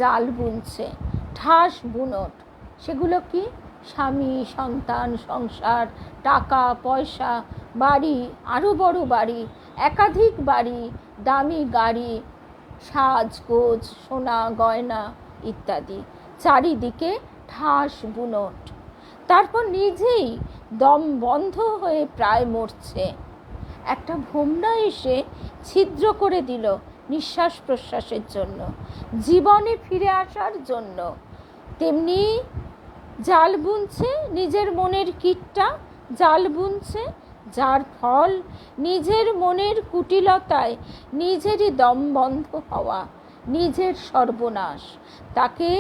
Speaker 1: জাল বুনছে, ঠাস বুনট। সেগুলো কি? স্বামী, সন্তান, সংসার, টাকা পয়সা, বাড়ি, আরও বড় বাড়ি, একাধিক বাড়ি, দামি গাড়ি, সাজগোজ, সোনা গয়না ইত্যাদি, চারিদিকে ঠাস বুনট। তারপর নিজেই দম বন্ধ হয়ে প্রায় মরছে। একটা ভোমরা এসে ছিদ্র করে দিল নিঃশ্বাস প্রশ্বাসের জন্য, জীবনে ফিরে আসার জন্য। তেমনি জাল বুনছে, নিজের মনের কীটটা জাল বুনছে, যার ফল নিজের মনের কুটিলতায় নিজেরই দম বন্ধ হওয়া, নিজের সর্বনাশ। তাকে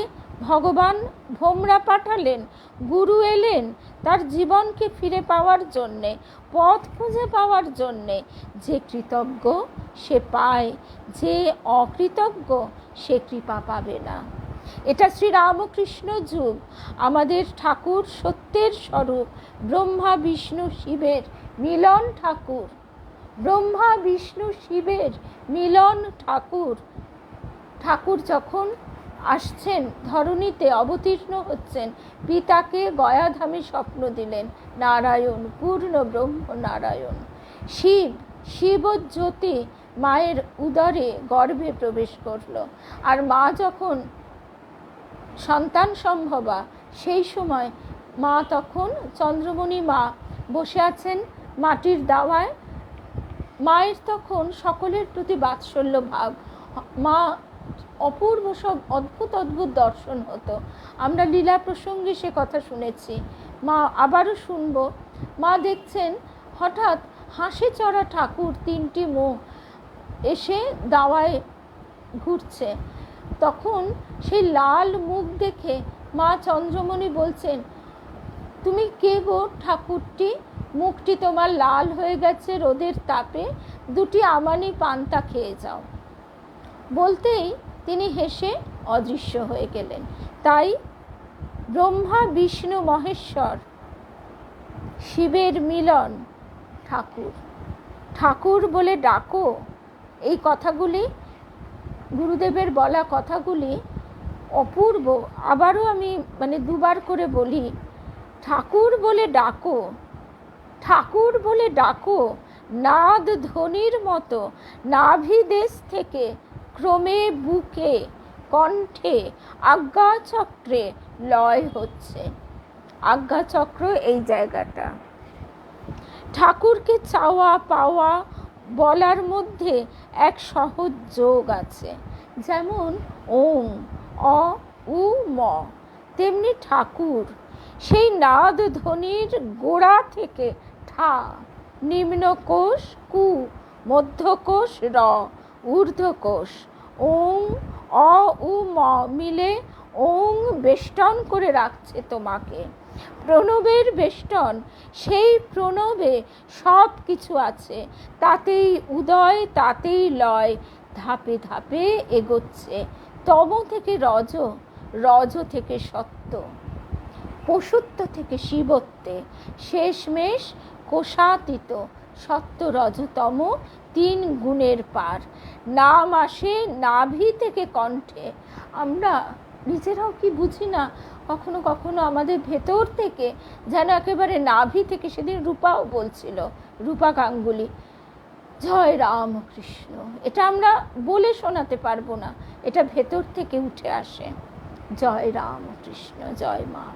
Speaker 1: ভগবান ভোমরা পাঠালেন, গুরু এলেন তার জীবনকে ফিরে পাওয়ার জন্যে, পথ খুঁজে পাওয়ার জন্যে। যে কৃতজ্ঞ সে পায়, যে অকৃতজ্ঞ সে কৃপা পাবে না। এটা শ্রীরামকৃষ্ণ যুগ। আমাদের ঠাকুর সত্যের স্বরূপ ব্রহ্মা বিষ্ণু শিবের মিলন ঠাকুর, ব্রহ্মা বিষ্ণু শিবের মিলন ঠাকুর। ঠাকুর যখন আসছেন, ধরণীতে অবতীর্ণ হচ্ছেন, পিতাকে গয়াধামে স্বপ্ন দিলেন, নারায়ণ, পূর্ণ ব্রহ্ম নারায়ণ। শিবজ্যোতি মায়ের উদরে গর্ভে প্রবেশ করলো। আর মা যখন সন্তান সম্ভবা, সেই সময় মা তখন চন্দ্রমণি মা বসে আছেন মাটির দাওয়ায়। মায়ের তখন সকলের প্রতি বাৎসল্য ভাব। মা অপূর্ব সব অদ্ভুত অদ্ভুত দর্শন হতো। আমরা লীলা প্রসঙ্গে সে কথা শুনেছি, মা আবারও শুনব। মা দেখছেন হঠাৎ হাসি চড়া ঠাকুর তিনটি মুখ এসে দাওয়ায় ঘুরছে। তখন সেই লাল মুখ দেখে মা চন্দ্রমণি বলছেন, তুমি কে গো ঠাকুরটি? মুখটি তোমার লাল হয়ে গেছে রোদের তাপে, দুটি আমানি পান্তা খেয়ে যাও। বলতেই তিনি হেসে অদৃশ্য হয়ে গেলেন। তাই ব্রহ্মা বিষ্ণু মহেশ্বর শিবের মিলন ঠাকুর, ঠাকুর বলে ডাকো। এই কথাগুলি, গুরুদেবের বলা কথাগুলি অপূর্ব। আবারও আমি দুবার করে বলি, ঠাকুর বলে ডাকো, ঠাকুর বলে ডাকো। নাদ ধ্বনির মতো নাভিদেশ থেকে ক্রমে বুকে কণ্ঠে আজ্ঞাচক্রে লয় হচ্ছে। আজ্ঞাচক্র এই জায়গাটা। ঠাকুরকে চাওয়া পাওয়া বলার মধ্যে এক সহজ যোগ আছে। যেমন ওং, অ, উ, ম, তেমনি ঠাকুর সেই নাদ ধ্বনির গোড়া থেকে ঠা, নিম্নকোষ কু, মধ্যকোষ র, ঊর্ধ্বকোষ ওং, অ, উ, ম মিলে ওং বেষ্টন করে রাখছে তোমাকে। প্রণবের বেষ্টন, সেই প্রণবে সব কিছু আছে, তাতেই উদয়, তাতেই লয়, ধাপে ধাপে এগোচ্ছে। তম থেকে রজ, রজ থেকে সত্য, পশুত্ব থেকে শিবত্বে, শেষমেশ কোষাতীত, সত্য রজতম তিন গুণের পার। নাম আসে নাভি থেকে কণ্ঠে। আমরা নিজেরাও কি বুঝি না, কখনো কখনো আমাদের ভেতর থেকে যেন একেবারে নাভি থেকে, সেদিন রূপাও বলছিল, রূপা গাঙ্গুলি, জয় রাম কৃষ্ণ, এটা আমরা বলে শোনাতে পারবো না, এটা ভেতর থেকে উঠে আসে, জয় রাম কৃষ্ণ, জয় মা।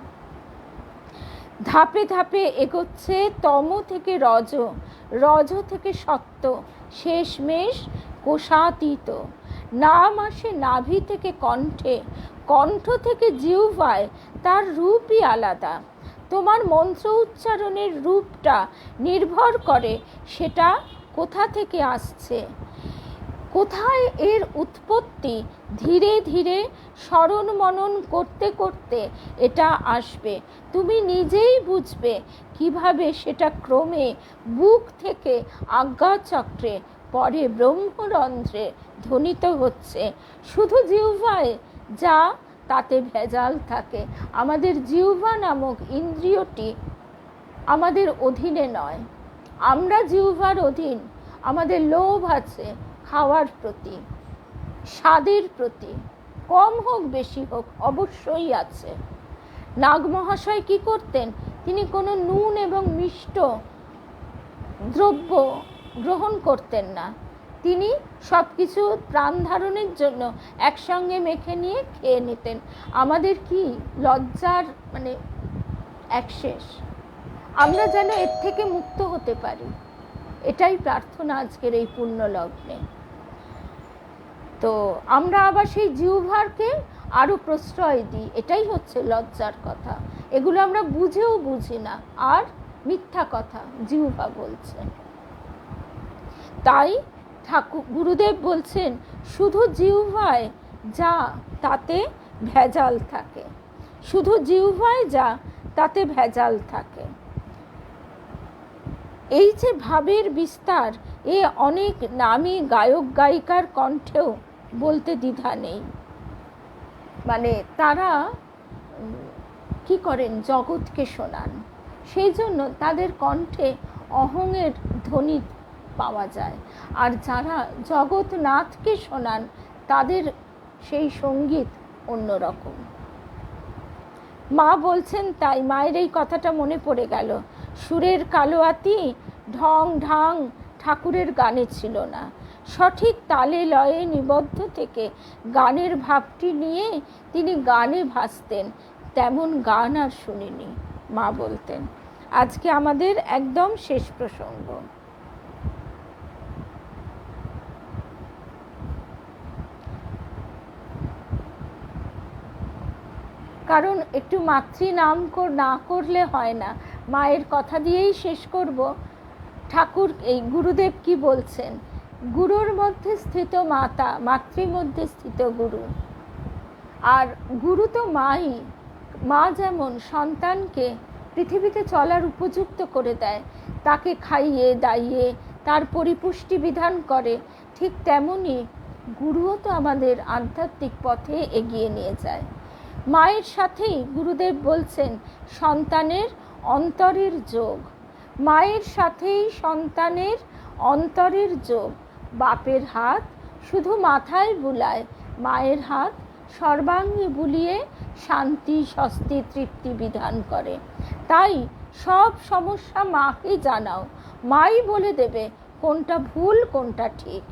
Speaker 1: ধাপে ধাপে এগোচ্ছে তম থেকে রজ, রজ থেকে সত্য, শেষমেশ কোষাতীত। নাম আসে নাভি থেকে কণ্ঠে, কণ্ঠ থেকে জিহ্বায়, তার রূপই আলাদা। তোমার মন্ত্র উচ্চারণের রূপটা নির্ভর করে সেটা কোথা থেকে আসছে, কোথায় এর উৎপত্তি। ধীরে ধীরে স্মরণ মনন করতে করতে এটা আসবে, তুমি নিজেই বুঝবে কিভাবে সেটা ক্রমে বুক থেকে আজ্ঞাচক্রে, পরে ব্রহ্মরন্ধ্রে ধ্বনিত হচ্ছে। শুধু জিহ্বায় যা তাতে ভেজাল থাকে। আমাদের জিহ্বা নামক ইন্দ্রিয়টি আমাদের অধীনে নয়, আমরা জিহ্বার অধীন। আমাদের লোভ আছে খাওয়ার প্রতি, স্বাদের প্রতি, কম হোক বেশি হোক অবশ্যই আছে। নাগ মহাশয় কি করতেন? তিনি কোনো নুন এবং মিষ্ট দ্রব্য গ্রহণ করতেন না, তিনি সব কিছু প্রাণ ধারণের জন্য একসঙ্গে মেখে নিয়ে খেয়ে নিতেন। আমাদের কি লজ্জার একশেষ, আমরা যেন এর থেকে মুক্ত হতে পারি, এটাই প্রার্থনা আজকের এই পুণ্য লগ্নে। তো আমরা আবার সেই জিহ্বারকে আরো প্রশ্রয় দিই, এটাই হচ্ছে লজ্জার কথা। এগুলো আমরা বুঝেও বুঝি না, আর মিথ্যা কথা জিহ্বা বলছে। তাই গুরুদেব বলছেন, শুধু জিহ্বায় যা তাতে ভেজাল থাকে, শুধু জিহ্বায় যা তাতে ভেজাল থাকে। এই যে ভাবের বিস্তার, এ অনেক নামী গায়ক গায়িকার কণ্ঠেও বলতে দ্বিধা নেই। তারা কি করেন? জগৎকে শোনান, সেই জন্য তাদের কণ্ঠে অহংয়ের ধ্বনি পাওয়া যায়। আর যারা জগৎনাথকে শোনান তাদের সেই সঙ্গীত অন্যরকম। মা বলছেন, তাই মায়ের এই কথাটা মনে পড়ে গেল। সুরের কালোয়াতি ঢং ঢাং ঠাকুরের গানে ছিল না, সঠিক তালে লয়ে নিবদ্ধ থেকে গানের ভাবটি নিয়ে তিনি গানে ভাসতেন, তেমন গান আর শুনিনি, মা বলতেন। আজকে আমাদের একদম শেষ প্রসঙ্গ। কারণ একটু মাতৃ নাম না করলে হয় না, মায়ের কথা দিয়েই শেষ করব। ঠাকুর এই গুরুদেব কি বলছেন? গুরুর মধ্যে স্থিত মাতা, মাতৃ মধ্যে স্থিত গুরু। আর গুরু তো মাই। মা যেমন সন্তানকে পৃথিবীতে চলার উপযুক্ত করে দেয়, তাকে খাইয়ে দাইয়ে তার পরিপুষ্টি বিধান করে, ঠিক তেমনি গুরুও তো আমাদের আধ্যাত্মিক পথে এগিয়ে নিয়ে যায়। মায়ের সাথেই গুরুদেব বলছেন সন্তানের অন্তরের যোগ, মায়ের সাথেই সন্তানের অন্তরের যোগ। বাপের হাত শুধু মাথায় বুলায়, মায়ের হাত সর্বাঙ্গে বুলিয়ে শান্তি স্বস্তি তৃপ্তি বিধান করে। তাই সব সমস্যা মাকে জানাও, মাই বলে দেবে কোনটা ভুল কোনটা ঠিক।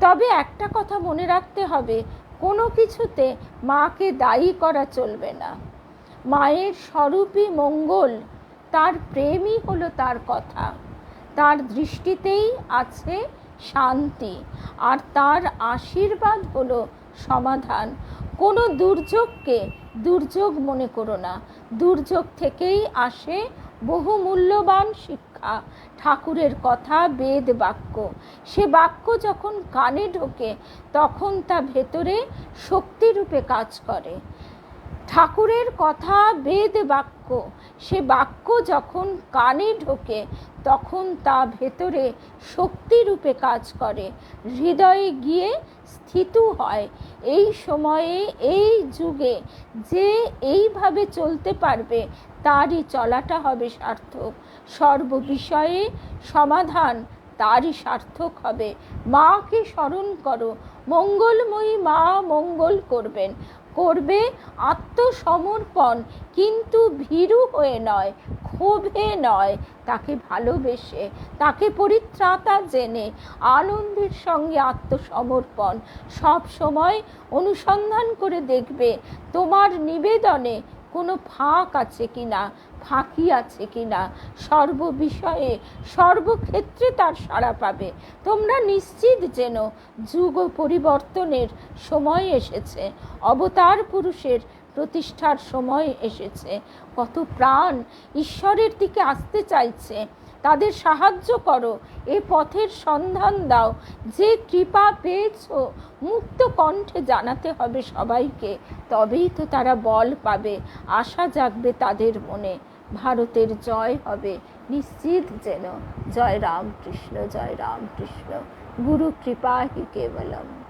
Speaker 1: তবে একটা কথা মনে রাখতে হবে, কোনো কিছুতে মাকে দায়ী করা চলবে না। মায়ের স্বরূপই মঙ্গল, তার প্রেমই হলো তার কথা, তার দৃষ্টিতেই আছে শান্তি, আর তার আশীর্বাদ হলো সমাধান। কোনো দুর্যোগকে দুর্যোগ মনে করো না, দুর্যোগ থেকেই আসে বহু মূল্যবান শিক্ষা। ঠাকুরের কথা বেদ বাক্য, সে বাক্য যখন কানে ঢোকে তখন তা ভেতরে শক্তিরূপে কাজ করে। ঠাকুরের কথা বেদ বাক্য, সে বাক্য যখন কানে ঢোকে তখন তা ভেতরে শক্তিরূপে কাজ করে, হৃদয়ে গিয়ে স্থিত হয়। এই সময়ে এই যুগে যে এইভাবে চলতে পারবে তারই চলাটা হবে সার্থক, সর্ববিষয়ে সমাধান তারই সার্থক হবে। মাকে স্মরণ করো, মঙ্গলময়ী মা মঙ্গল করবেন। করবে আত্মসমর্পণ, কিন্তু ভীরু হয়ে নয়, ক্ষোভে নয়, তাকে ভালোবেসে, তাকে পরিত্রাতা জেনে আনন্দের সঙ্গে আত্মসমর্পণ। সব সময় অনুসন্ধান করে দেখবে তোমার নিবেদনে কোনো ফাঁক আছে কিনা, ফাঁকি আছে কিনা। সর্ববিষয়ে সর্বক্ষেত্রে তার সাড়া পাবে। তোমরা নিশ্চিত যেন যুগ পরিবর্তনের সময় এসেছে, অবতার পুরুষের প্রতিষ্ঠার সময় এসেছে। কত প্রাণ ঈশ্বরের দিকে আসতে চাইছে, তাদের সাহায্য করো, এ পথের সন্ধান দাও। যে কৃপা পেয়েছ মুক্ত কণ্ঠে জানাতে হবে সবাইকে, তবেই তো তারা বল পাবে, আশা জাগবে তাদের মনে। ভারতের জয় হবে নিশ্চিত যেন। জয় রামকৃষ্ণ, জয় রামকৃষ্ণ। গুরু কৃপা হি কেবলম।